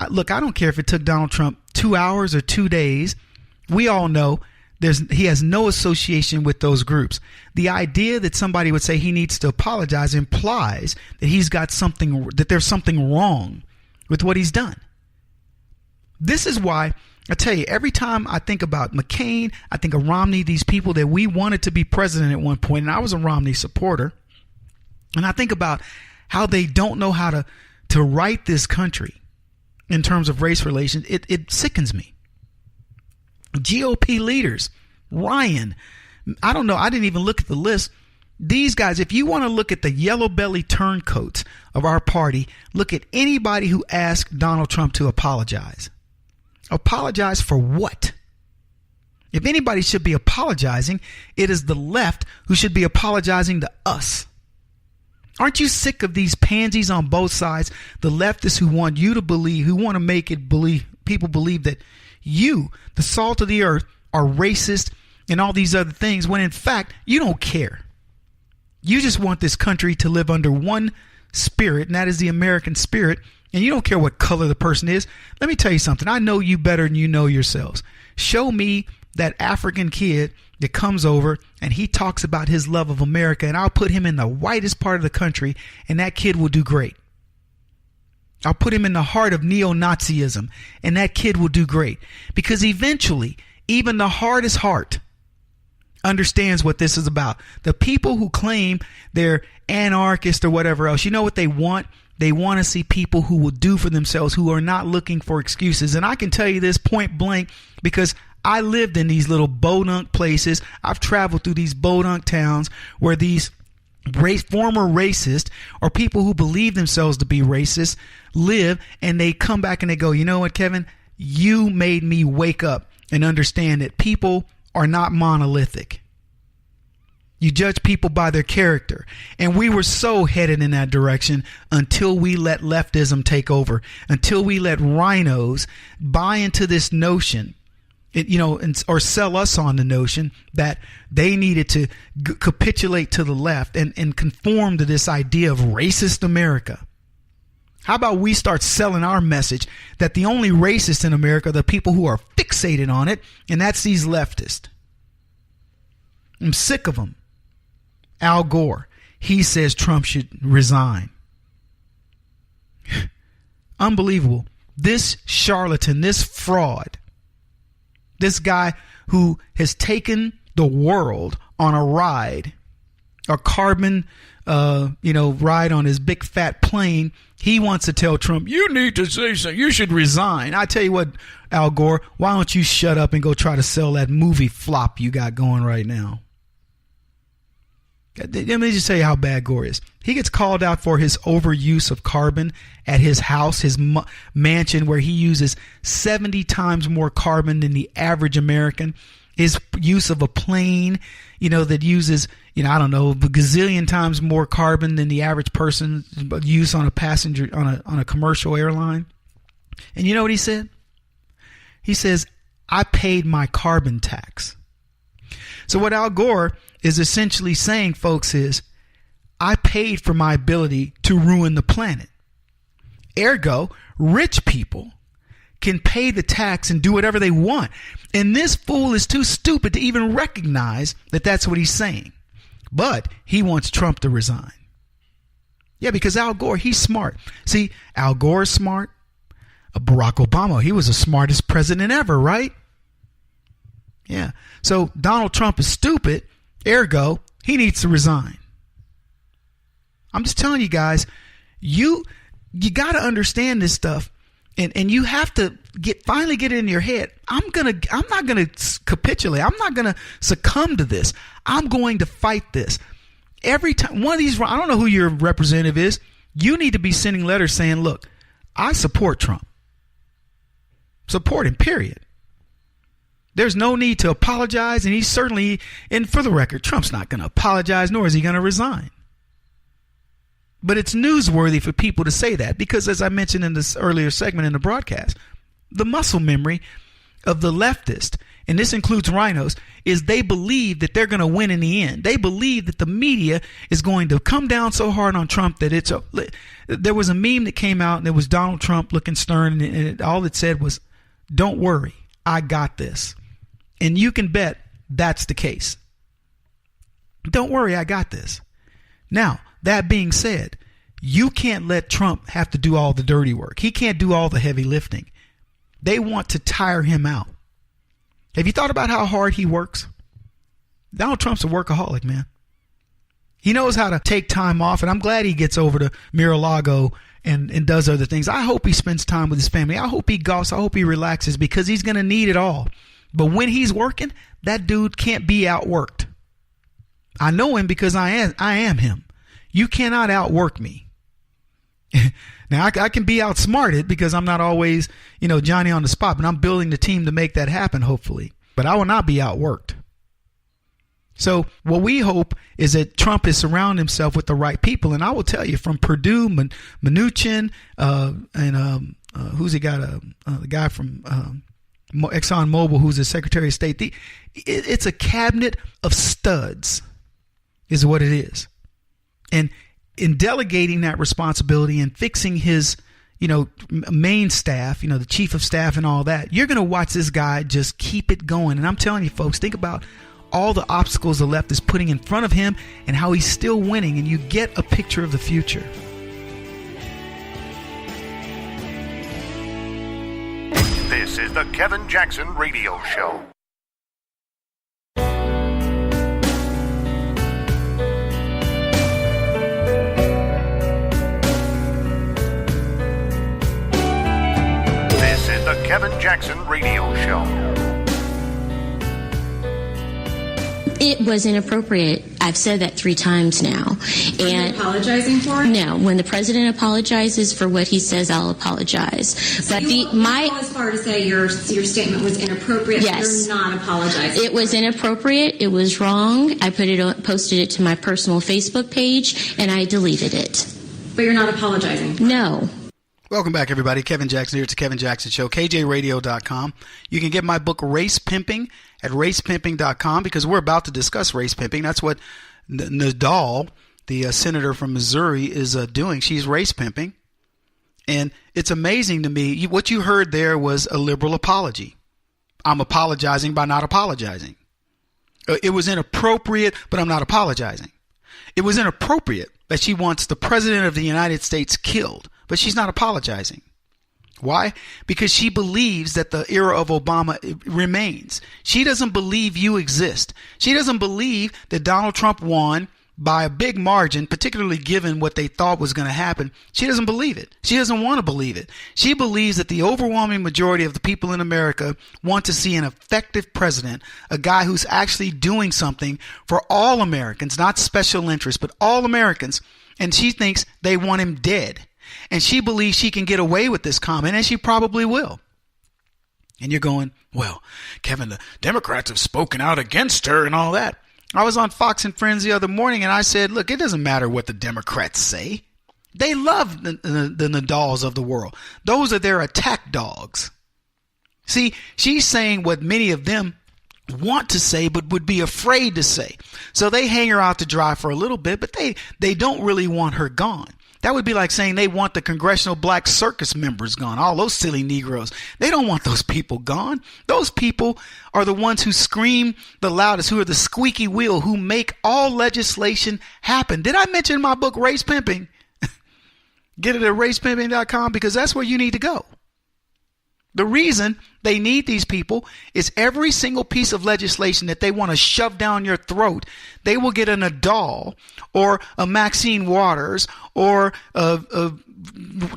Look, I don't care if it took Donald Trump 2 hours or 2 days. We all know he has no association with those groups. The idea that somebody would say he needs to apologize implies that there's something wrong with what he's done. This is why I tell you, every time I think about McCain, I think of Romney, these people that we wanted to be president at one point, and I was a Romney supporter, and I think about how they don't know how to right this country in terms of race relations. It sickens me. GOP leaders, Ryan, I don't know, I didn't even look at the list. These guys, if you want to look at the yellow belly turncoats of our party, look at anybody who asked Donald Trump to apologize. Apologize for what? If anybody should be apologizing, it is the left who should be apologizing to us. Aren't you sick of these pansies on both sides? The leftists who want you to believe, who want to make people believe that you, the salt of the earth, are racist and all these other things, when in fact, you don't care. You just want this country to live under one spirit, and that is the American spirit. And you don't care what color the person is. Let me tell you something. I know you better than you know yourselves. Show me that African kid that comes over and he talks about his love of America, and I'll put him in the whitest part of the country, and that kid will do great. I'll put him in the heart of neo-Nazism, and that kid will do great. Because eventually, even the hardest heart understands what this is about. The people who claim they're anarchists or whatever else, you know what they want? They want to see people who will do for themselves, who are not looking for excuses. And I can tell you this point blank because I lived in these little bodunk places. I've traveled through these bodunk towns where these former racists or people who believe themselves to be racist live, and they come back and they go, you know what, Kevin? You made me wake up and understand that people are not monolithic. You judge people by their character. And we were so headed in that direction until we let leftism take over, until we let rhinos buy into this notion, or sell us on the notion that they needed to capitulate to the left and conform to this idea of racist America. How about we start selling our message that the only racists in America are the people who are fixated on it, and that's these leftists. I'm sick of them. Al Gore, he says Trump should resign. Unbelievable. This charlatan, this fraud, this guy who has taken the world on a ride, a carbon, ride on his big fat plane. He wants to tell Trump, you need to say something. You should resign. I tell you what, Al Gore, why don't you shut up and go try to sell that movie flop you got going right now? Let me just tell you how bad Gore is. He gets called out for his overuse of carbon at his house, his mansion, where he uses 70 times more carbon than the average American. His use of a plane, that uses, a gazillion times more carbon than the average person use on a passenger, on a commercial airline. And you know what he said? He says, I paid my carbon tax. So what Al Gore is essentially saying, folks, is I paid for my ability to ruin the planet. Ergo, rich people can pay the tax and do whatever they want. And this fool is too stupid to even recognize that that's what he's saying. But he wants Trump to resign. Yeah, because Al Gore, he's smart. See, Al Gore is smart. Barack Obama, he was the smartest president ever, right? Yeah. So Donald Trump is stupid. Ergo, he needs to resign. I'm just telling you guys, you got to understand this stuff, and you have to finally get it in your head. I'm not gonna capitulate. I'm not gonna succumb to this. I'm going to fight this. Every time one of these, I don't know who your representative is. You need to be sending letters saying, look, I support Trump. Support him, period. There's no need to apologize, and he's certainly, and for the record, Trump's not going to apologize, nor is he going to resign. But it's newsworthy for people to say that because, as I mentioned in this earlier segment in the broadcast, the muscle memory of the leftist, and this includes rhinos, is they believe that they're going to win in the end. They believe that the media is going to come down so hard on Trump that there was a meme that came out, and it was Donald Trump looking stern, and all it said was, "Don't worry, I got this." And you can bet that's the case. Don't worry, I got this. Now, that being said, you can't let Trump have to do all the dirty work. He can't do all the heavy lifting. They want to tire him out. Have you thought about how hard he works? Donald Trump's a workaholic, man. He knows how to take time off, and I'm glad he gets over to Mar-a-Lago and does other things. I hope he spends time with his family. I hope he golfs. I hope he relaxes because he's going to need it all. But when he's working, that dude can't be outworked. I know him because I am him. You cannot outwork me. Now, I can be outsmarted because I'm not always, Johnny on the spot, but I'm building the team to make that happen, hopefully. But I will not be outworked. So what we hope is that Trump is surrounding himself with the right people. And I will tell you, from Purdue, Mnuchin, and who's he got? The guy from ExxonMobil, who's the Secretary of State. It's a cabinet of studs is what it is. And in delegating that responsibility and fixing his, main staff, the chief of staff and all that, you're going to watch this guy just keep it going. And I'm telling you, folks, think about all the obstacles the left is putting in front of him and how he's still winning, and you get a picture of the future.
This is the Kevin Jackson Radio Show. This is the Kevin Jackson Radio Show.
It was inappropriate. I've said that 3 times now. And
apologizing for it?
No. When the president apologizes for what he says, I'll apologize.
So
but
you go as far to say your statement was inappropriate.
Yes.
You're not apologizing.
It was inappropriate. It was wrong. I posted it to my personal Facebook page, and I deleted it.
But you're not apologizing?
No.
Welcome back, everybody. Kevin Jackson here. It's the Kevin Jackson Show, KJRadio.com. You can get my book, Race Pimping, at racepimping.com, because we're about to discuss race pimping. That's what Nadal, the senator from Missouri, is doing. She's race pimping. And it's amazing to me. What you heard there was a liberal apology. I'm apologizing by not apologizing. It was inappropriate, but I'm not apologizing. It was inappropriate that she wants the president of the United States killed, but she's not apologizing. Why? Because she believes that the era of Obama remains. She doesn't believe you exist. She doesn't believe that Donald Trump won by a big margin, particularly given what they thought was going to happen. She doesn't believe it. She doesn't want to believe it. She believes that the overwhelming majority of the people in America want to see an effective president, a guy who's actually doing something for all Americans, not special interests, but all Americans. And she thinks they want him dead. And she believes she can get away with this comment, and she probably will. And you're going, well, Kevin, the Democrats have spoken out against her and all that. I was on Fox and Friends the other morning, and I said, look, it doesn't matter what the Democrats say. They love the Nadals of the world. Those are their attack dogs. See, she's saying what many of them want to say but would be afraid to say. So they hang her out to dry for a little bit, but they don't really want her gone. That would be like saying they want the Congressional Black Circus members gone, all those silly Negroes. They don't want those people gone. Those people are the ones who scream the loudest, who are the squeaky wheel, who make all legislation happen. Did I mention my book, Race Pimping? Get it at racepimping.com, because that's where you need to go. The reason they need these people is every single piece of legislation that they want to shove down your throat, they will get an Adal or a Maxine Waters or a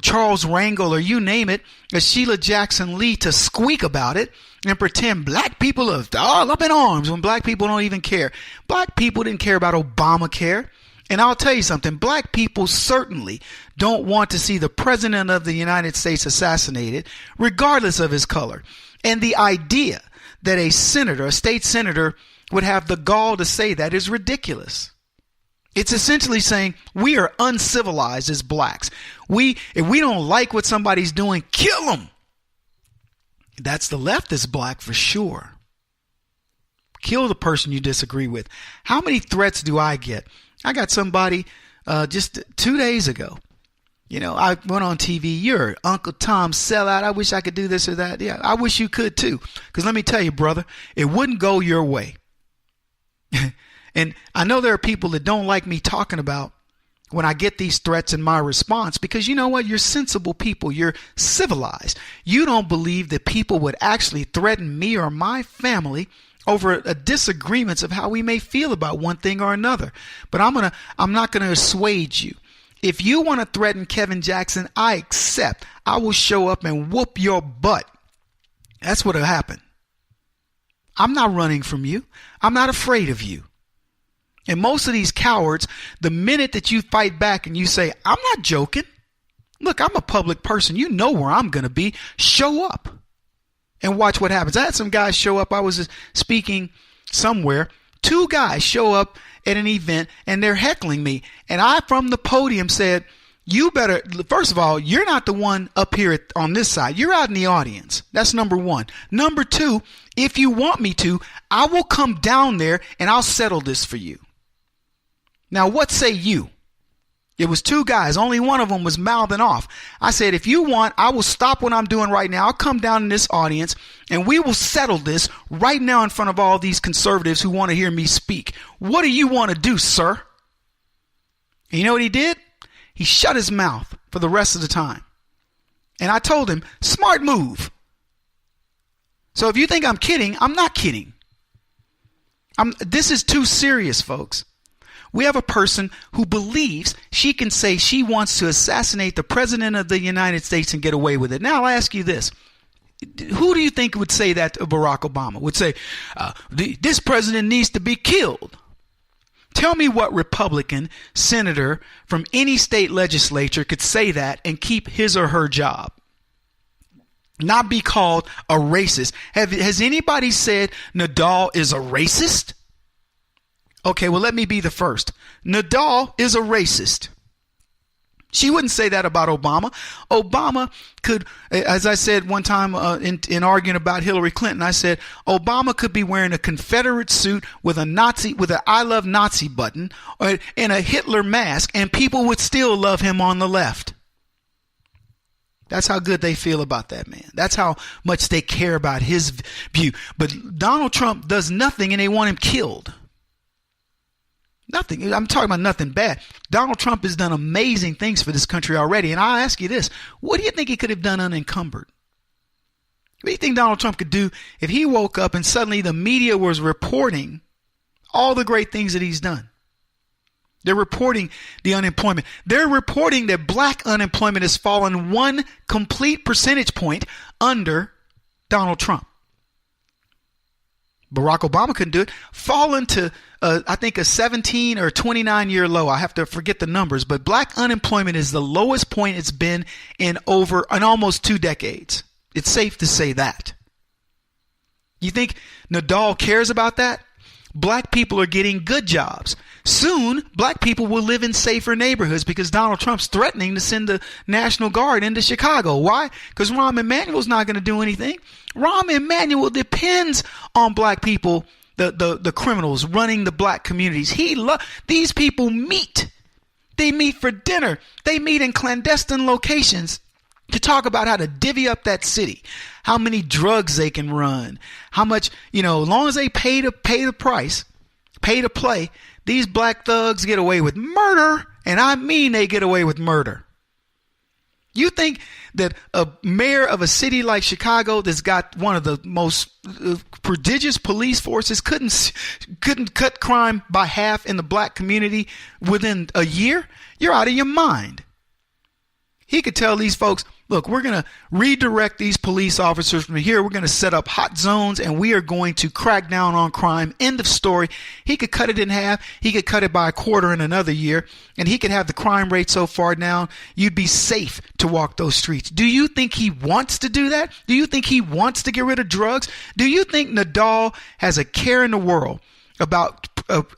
Charles Rangel, or you name it, a Sheila Jackson Lee, to squeak about it and pretend black people are all up in arms when black people don't even care. Black people didn't care about Obamacare. And I'll tell you something, black people certainly don't want to see the president of the United States assassinated, regardless of his color. And the idea that a senator, a state senator, would have the gall to say that is ridiculous. It's essentially saying we are uncivilized as blacks. If we don't like what somebody's doing, kill them. That's the leftist black for sure. Kill the person you disagree with. How many threats do I get? I got somebody just 2 days ago. I went on TV. You're Uncle Tom sellout. I wish I could do this or that. Yeah, I wish you could too. Because let me tell you, brother, it wouldn't go your way. And I know there are people that don't like me talking about when I get these threats in my response, because you know what? You're sensible people. You're civilized. You don't believe that people would actually threaten me or my family over a disagreements of how we may feel about one thing or another. But I'm not going to assuage you. If you want to threaten Kevin Jackson, I accept. I will show up and whoop your butt. That's what'll happen. I'm not running from you. I'm not afraid of you. And most of these cowards, the minute that you fight back and you say, I'm not joking. Look, I'm a public person. You know where I'm going to be. Show up and watch what happens. I had some guys show up. I was speaking somewhere. 2 guys show up at an event and they're heckling me. And I, from the podium, said, you better, first of all, you're not the one up here on this side. You're out in the audience. That's number 1. Number 2, if you want me to, I will come down there and I'll settle this for you. Now, what say you? It was 2 guys. Only one of them was mouthing off. I said, if you want, I will stop what I'm doing right now. I'll come down in this audience and we will settle this right now in front of all these conservatives who want to hear me speak. What do you want to do, sir? And you know what he did? He shut his mouth for the rest of the time. And I told him, smart move. So if you think I'm kidding, I'm not kidding. This is too serious, folks. We have a person who believes she can say she wants to assassinate the president of the United States and get away with it. Now, I'll ask you this. Who do you think would say that to Barack Obama? Would say, this president needs to be killed. Tell me what Republican senator from any state legislature could say that and keep his or her job. Not be called a racist. Has anybody said Nadal is a racist? Okay, well, let me be the first. Nadal is a racist. She wouldn't say that about Obama. Obama could, as I said one time in arguing about Hillary Clinton, I said Obama could be wearing a Confederate suit with a Nazi, with an I love Nazi button and a Hitler mask, and people would still love him on the left. That's how good they feel about that man. That's how much they care about his view. But Donald Trump does nothing and they want him killed. Nothing. I'm talking about nothing bad. Donald Trump has done amazing things for this country already. And I'll ask you this. What do you think he could have done unencumbered? What do you think Donald Trump could do if he woke up and suddenly the media was reporting all the great things that he's done? They're reporting the unemployment. They're reporting that black unemployment has fallen 1 complete percentage point under Donald Trump. Barack Obama couldn't do it. Fallen to, I think, a 17 or 29-year low. I have to forget the numbers. But black unemployment is the lowest point it's been in almost 2 decades. It's safe to say that. You think Nadal cares about that? Black people are getting good jobs. Soon, black people will live in safer neighborhoods because Donald Trump's threatening to send the National Guard into Chicago. Why? Because Rahm Emanuel's not going to do anything. Rahm Emanuel depends on black people, the criminals running the black communities. These people meet. They meet for dinner. They meet in clandestine locations to talk about how to divvy up that city, how many drugs they can run, how much, as long as they pay the price, pay to play, these black thugs get away with murder. And I mean, they get away with murder. You think that a mayor of a city like Chicago that's got one of the most prodigious police forces couldn't cut crime by half in the black community within a year? You're out of your mind. He could tell these folks, look, we're going to redirect these police officers from here. We're going to set up hot zones and we are going to crack down on crime. End of story. He could cut it in half. He could cut it by a quarter in another year, and he could have the crime rate so far down, you'd be safe to walk those streets. Do you think he wants to do that? Do you think he wants to get rid of drugs? Do you think Nadal has a care in the world about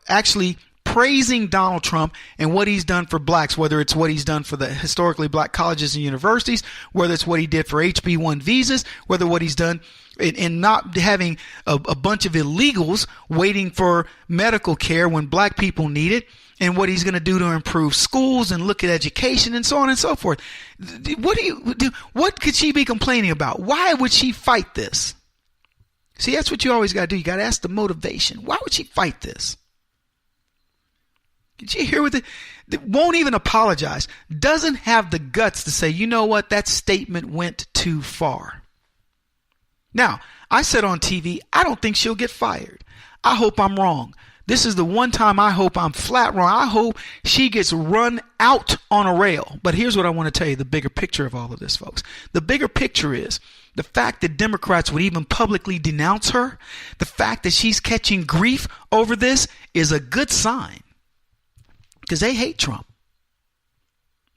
actually praising Donald Trump and what he's done for blacks, whether it's what he's done for the historically black colleges and universities, whether it's what he did for HB1 visas, whether what he's done in not having a bunch of illegals waiting for medical care when black people need it, and what he's going to do to improve schools and look at education and so on and so forth. What could she be complaining about? Why would she fight this? See, that's what you always got to do. You got to ask the motivation. Why would she fight this? Did you hear what won't even apologize, doesn't have the guts to say, you know what, that statement went too far. Now, I said on TV, I don't think she'll get fired. I hope I'm wrong. This is the one time I hope I'm flat wrong. I hope she gets run out on a rail. But here's what I want to tell you, the bigger picture of all of this, folks. The bigger picture is the fact that Democrats would even publicly denounce her, the fact that she's catching grief over this is a good sign. Because they hate Trump.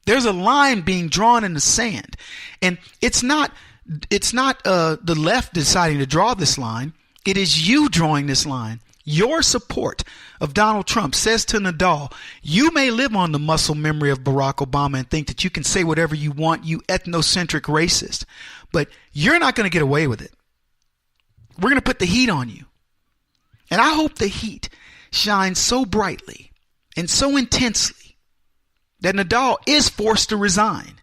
There's a line being drawn in the sand. And it's not the left deciding to draw this line. It is you drawing this line. Your support of Donald Trump says to Nadal, you may live on the muscle memory of Barack Obama and think that you can say whatever you want, you ethnocentric racist. But you're not going to get away with it. We're going to put the heat on you. And I hope the heat shines so brightly and so intensely that Nadal is forced to resign.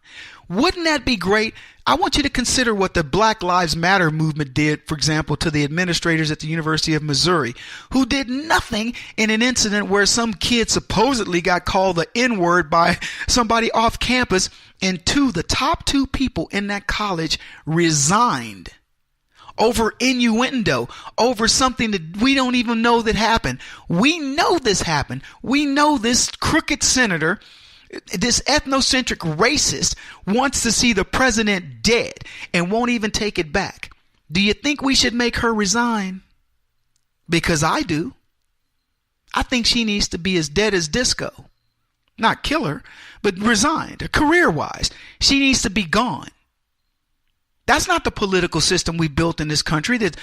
Wouldn't that be great? I want you to consider what the Black Lives Matter movement did, for example, to the administrators at the University of Missouri, who did nothing in an incident where some kid supposedly got called the N-word by somebody off campus, and the top two people in that college resigned over innuendo, over something that we don't even know that happened. We know this happened. We know this crooked senator, this ethnocentric racist, wants to see the president dead and won't even take it back. Do you think we should make her resign? Because I do. I think she needs to be as dead as disco. Not kill her, but resigned, career-wise. She needs to be gone. That's not the political system we built in this country that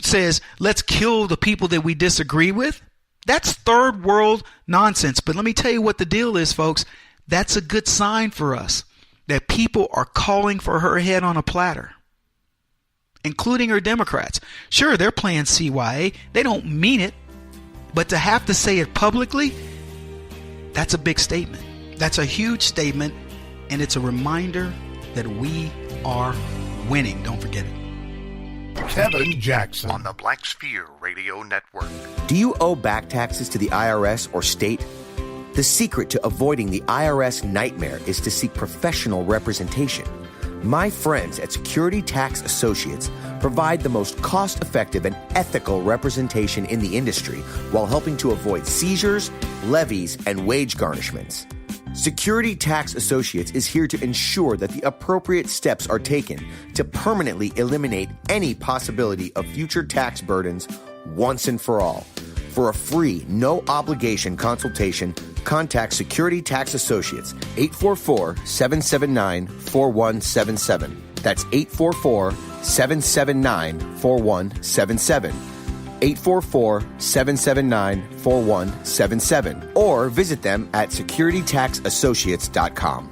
says, let's kill the people that we disagree with. That's third world nonsense. But let me tell you what the deal is, folks. That's a good sign for us that people are calling for her head on a platter, including her Democrats. Sure, they're playing CYA. They don't mean it. But to have to say it publicly, that's a big statement. That's a huge statement. And it's a reminder that we are winning. Don't forget it.
Kevin Jackson on the Black Sphere Radio Network.
Do you owe back taxes to the IRS or state? The secret to avoiding the IRS nightmare is to seek professional representation. My friends at Security Tax Associates provide the most cost-effective and ethical representation in the industry while helping to avoid seizures, levies, and wage garnishments. Security Tax Associates is here to ensure that the appropriate steps are taken to permanently eliminate any possibility of future tax burdens once and for all. For a free, no-obligation consultation, contact Security Tax Associates, 844-779-4177. That's 844-779-4177. 844-779-4177, or visit them at securitytaxassociates.com.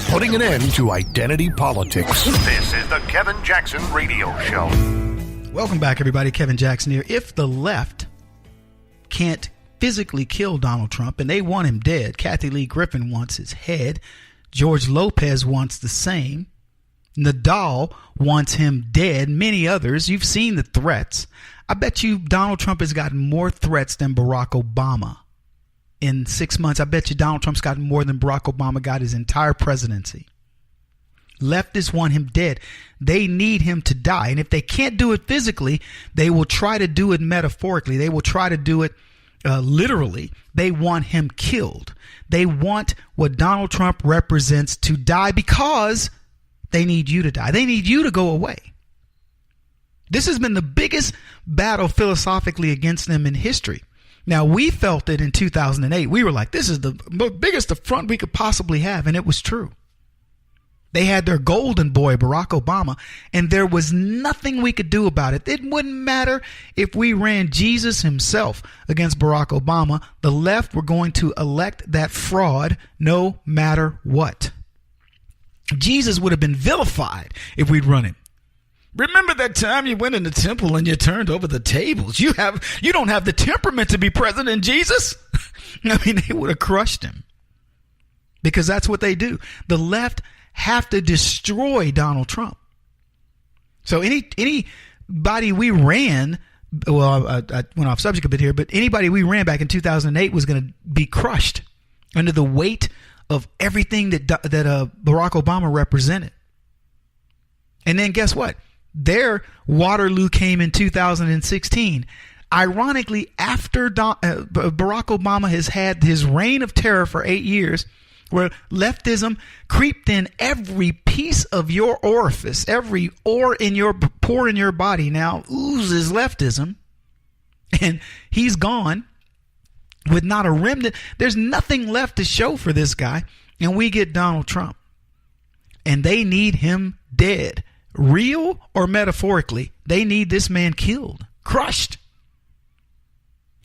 Putting an end to identity politics. This is the Kevin Jackson Radio Show.
Welcome back, everybody. Kevin Jackson here. If the left can't physically kill Donald Trump, and they want him dead. Kathy Lee Griffin wants his head. George Lopez wants the same. Nadal wants him dead. Many others. You've seen the threats. I bet you Donald Trump has gotten more threats than Barack Obama. In 6 months, I bet you Donald Trump's gotten more than Barack Obama got his entire presidency. Leftists want him dead. They need him to die. And if they can't do it physically, they will try to do it metaphorically. They will try to do it literally. They want him killed. They want what Donald Trump represents to die because they need you to die. They need you to go away. This has been the biggest battle philosophically against them in history. Now, we felt it in 2008. We were like, this is the biggest affront we could possibly have. And it was true. They had their golden boy, Barack Obama, and there was nothing we could do about it. It wouldn't matter if we ran Jesus himself against Barack Obama. The left were going to elect that fraud no matter what. Jesus would have been vilified if we'd run him. Remember that time you went in the temple and you turned over the tables? You don't have the temperament to be President Jesus. I mean, they would have crushed him because that's what they do. The left have to destroy Donald Trump. So anybody we ran, well, I went off subject a bit here, but anybody we ran back in 2008 was going to be crushed under the weight of everything that Barack Obama represented. And then guess what? Their Waterloo came in 2016. Ironically, after Barack Obama has had his reign of terror for 8 years, where leftism creeped in every piece of your orifice, every pore in your body now oozes leftism, and he's gone with not a remnant. There's nothing left to show for this guy, and we get Donald Trump, and they need him dead, real or metaphorically. They need this man killed, crushed.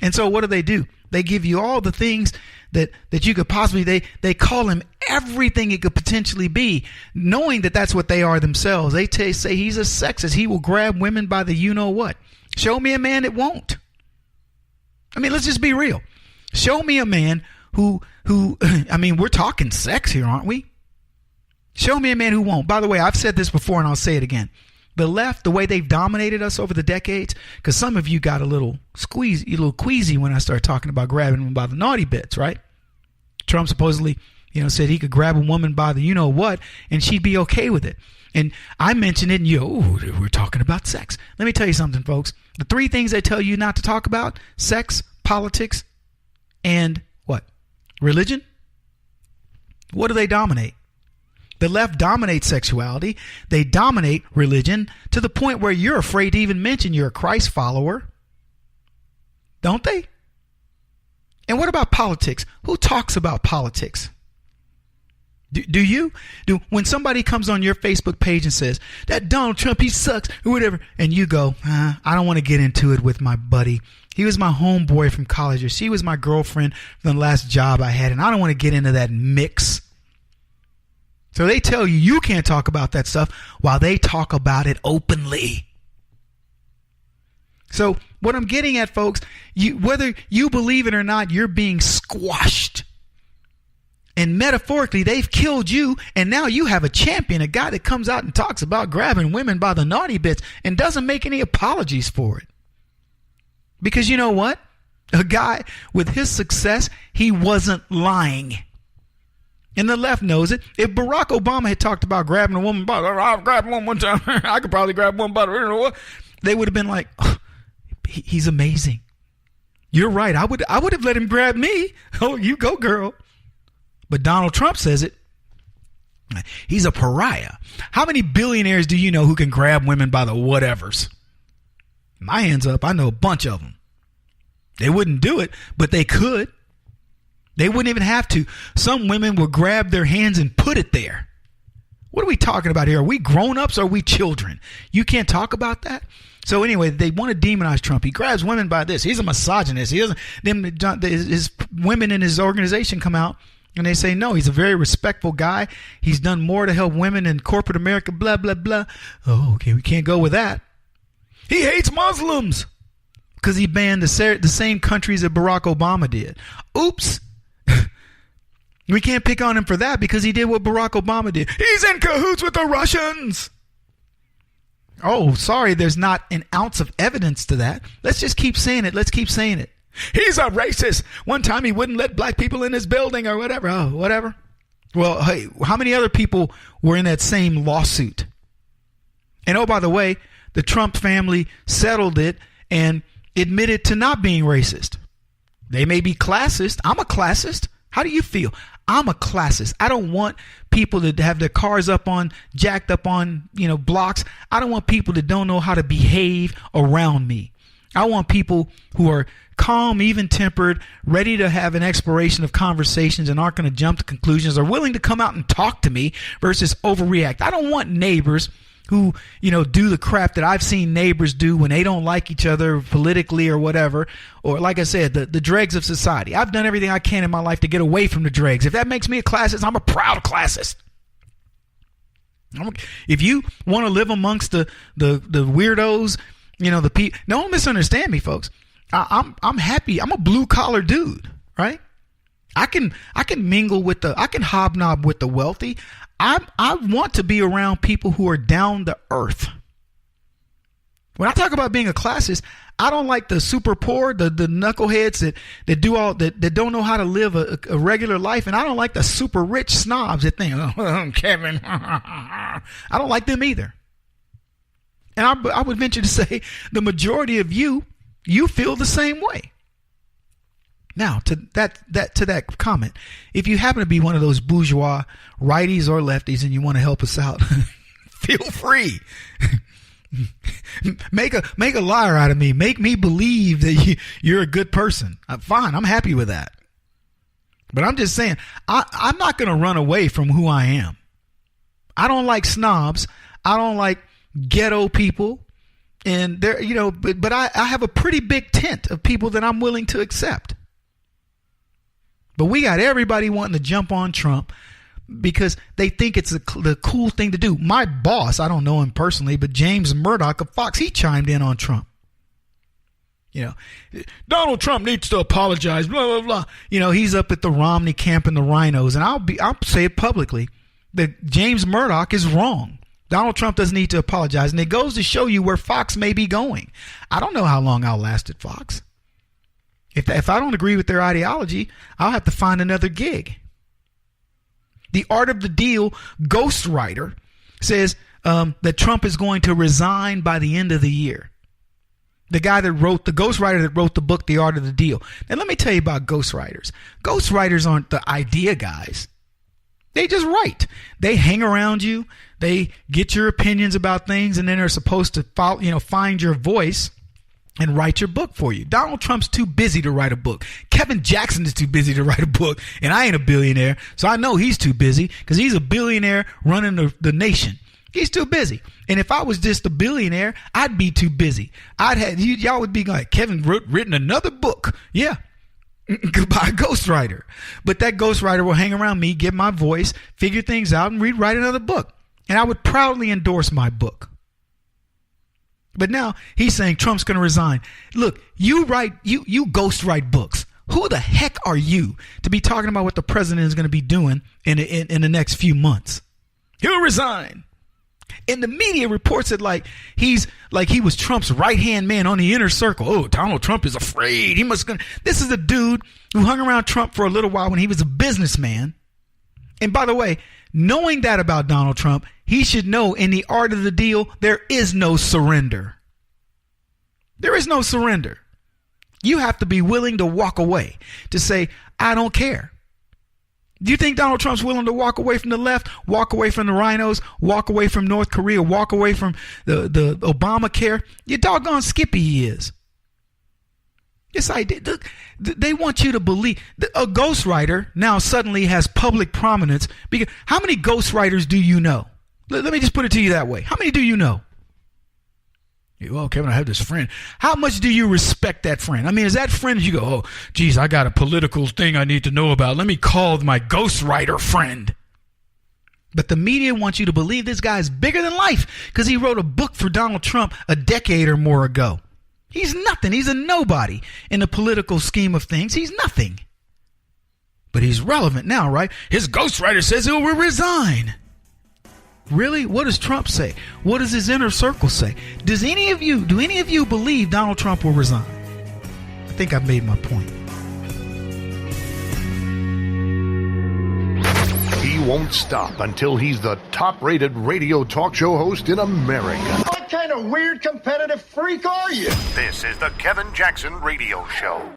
And so what do? They give you all the things that you could possibly, they call him everything it could potentially be, knowing that that's what they are themselves. They say he's a sexist. He will grab women by the you-know-what. Show me a man that won't. I mean, let's just be real. Show me a man who I mean, we're talking sex here, aren't we? Show me a man who won't. By the way, I've said this before and I'll say it again. The left, the way they've dominated us over the decades, because some of you got a little queasy when I started talking about grabbing them by the naughty bits, right? Trump supposedly, said he could grab a woman by the you-know-what and she'd be okay with it. And I mentioned it and we're talking about sex. Let me tell you something, folks. The 3 things they tell you not to talk about: sex, politics, and what? Religion? What do they dominate? The left dominates sexuality. They dominate religion to the point where you're afraid to even mention you're a Christ follower. Don't they? And what about politics? Who talks about politics? Do you? When somebody comes on your Facebook page and says, that Donald Trump, he sucks, or whatever, and you go, I don't want to get into it with my buddy. He was my homeboy from college, or she was my girlfriend from the last job I had, and I don't want to get into that mix. So they tell you can't talk about that stuff while they talk about it openly. So what I'm getting at, folks, whether you believe it or not, you're being squashed. And metaphorically, they've killed you, and now you have a champion, a guy that comes out and talks about grabbing women by the naughty bits and doesn't make any apologies for it. Because you know what? A guy with his success, he wasn't lying. And the left knows it. If Barack Obama had talked about grabbing a woman by I've grabbed one time, I could probably grab one by the, they would have been like, he's amazing. You're right. I would have let him grab me. Oh, you go, girl. But Donald Trump says it. He's a pariah. How many billionaires do you know who can grab women by the whatevers? My hands up. I know a bunch of them. They wouldn't do it, but they could. They wouldn't even have to. Some women will grab their hands and put it there. What are we talking about here? Are we grown-ups or are we children? You can't talk about that? So anyway, they want to demonize Trump. He grabs women by this. He's a misogynist. His women in his organization come out and they say, no, he's a very respectful guy. He's done more to help women in corporate America, blah, blah, blah. Oh, okay, we can't go with that. He hates Muslims. because he banned the same countries that Barack Obama did. Oops. We can't pick on him for that because he did what Barack Obama did. He's in cahoots with the Russians. Oh, sorry, there's not an ounce of evidence to that. Let's just keep saying it. Let's keep saying it. He's a racist. One time he wouldn't let black people in his building or whatever. Oh, whatever. Well, hey, how many other people were in that same lawsuit? And oh, by the way, the Trump family settled it and admitted to not being racist. They may be classist. I'm a classist. How do you feel? I'm a classist. I don't want people to have their cars jacked up on, blocks. I don't want people that don't know how to behave around me. I want people who are calm, even-tempered, ready to have an exploration of conversations and aren't going to jump to conclusions, are willing to come out and talk to me versus overreact. I don't want neighbors who, do the crap that I've seen neighbors do when they don't like each other politically or whatever. Or like I said, the dregs of society. I've done everything I can in my life to get away from the dregs. If that makes me a classist, I'm a proud classist. If you want to live amongst the weirdos, the people, don't misunderstand me, folks. I'm happy. I'm a blue collar dude, right? I can mingle I can hobnob with the wealthy. I want to be around people who are down to earth. When I talk about being a classist, I don't like the super poor, the knuckleheads that don't know how to live a regular life, and I don't like the super rich snobs that think, oh, Kevin, I don't like them either. And I would venture to say the majority of you feel the same way. Now, to that comment, if you happen to be one of those bourgeois righties or lefties and you want to help us out, feel free. Make a liar out of me. Make me believe that you're a good person. I'm fine. I'm happy with that. But I'm just saying, I'm not going to run away from who I am. I don't like snobs. I don't like ghetto people. And there, but I have a pretty big tent of people that I'm willing to accept. But we got everybody wanting to jump on Trump because they think it's the cool thing to do. My boss, I don't know him personally, but James Murdoch of Fox, he chimed in on Trump. Donald Trump needs to apologize, blah, blah, blah. He's up at the Romney camp and the rhinos. And I'll say it publicly that James Murdoch is wrong. Donald Trump doesn't need to apologize. And it goes to show you where Fox may be going. I don't know how long I'll last at Fox. If I don't agree with their ideology, I'll have to find another gig. The Art of the Deal ghostwriter says that Trump is going to resign by the end of the year. The ghostwriter that wrote the book, The Art of the Deal. Now, let me tell you about ghostwriters. Ghostwriters aren't the idea guys. They just write. They hang around you. They get your opinions about things, and then they're supposed to find your voice and write your book for you. Donald Trump's too busy to write a book. Kevin Jackson is too busy to write a book, and I ain't a billionaire, so I know he's too busy because he's a billionaire running the nation. He's too busy. And if I was just a billionaire, I'd be too busy. Y'all would be like, Kevin written another book. Yeah. By a ghostwriter. But that ghostwriter will hang around me, get my voice, figure things out, and write another book. And I would proudly endorse my book. But now he's saying Trump's going to resign. Look, you ghostwrite books. Who the heck are you to be talking about what the president is going to be doing in the next few months? He'll resign. And the media reports it like he was Trump's right-hand man on the inner circle. Oh, Donald Trump is afraid. This is a dude who hung around Trump for a little while when he was a businessman. And by the way, knowing that about Donald Trump, he should know in the Art of the Deal, there is no surrender. There is no surrender. You have to be willing to walk away, to say, I don't care. Do you think Donald Trump's willing to walk away from the left, walk away from the rhinos, walk away from North Korea, walk away from the Obamacare? You doggone skippy he is. Yes, I did. They want you to believe. A ghostwriter now suddenly has public prominence. Because how many ghostwriters do you know? Let me just put it to you that way. How many do you know? Well, Kevin, I have this friend. How much do you respect that friend? I mean, is that friend you go, oh, geez, I got a political thing I need to know about. Let me call my ghostwriter friend. But the media wants you to believe this guy is bigger than life because he wrote a book for Donald Trump a decade or more ago. He's nothing. He's a nobody in the political scheme of things. He's nothing. But he's relevant now, right? His ghostwriter says he will resign. Really? What does Trump say? What does his inner circle say? Do any of you believe Donald Trump will resign? I think I've made my point.
He won't stop until he's the top-rated radio talk show host in America.
What kind of weird competitive freak are you?
This is the Kevin Jackson Radio Show.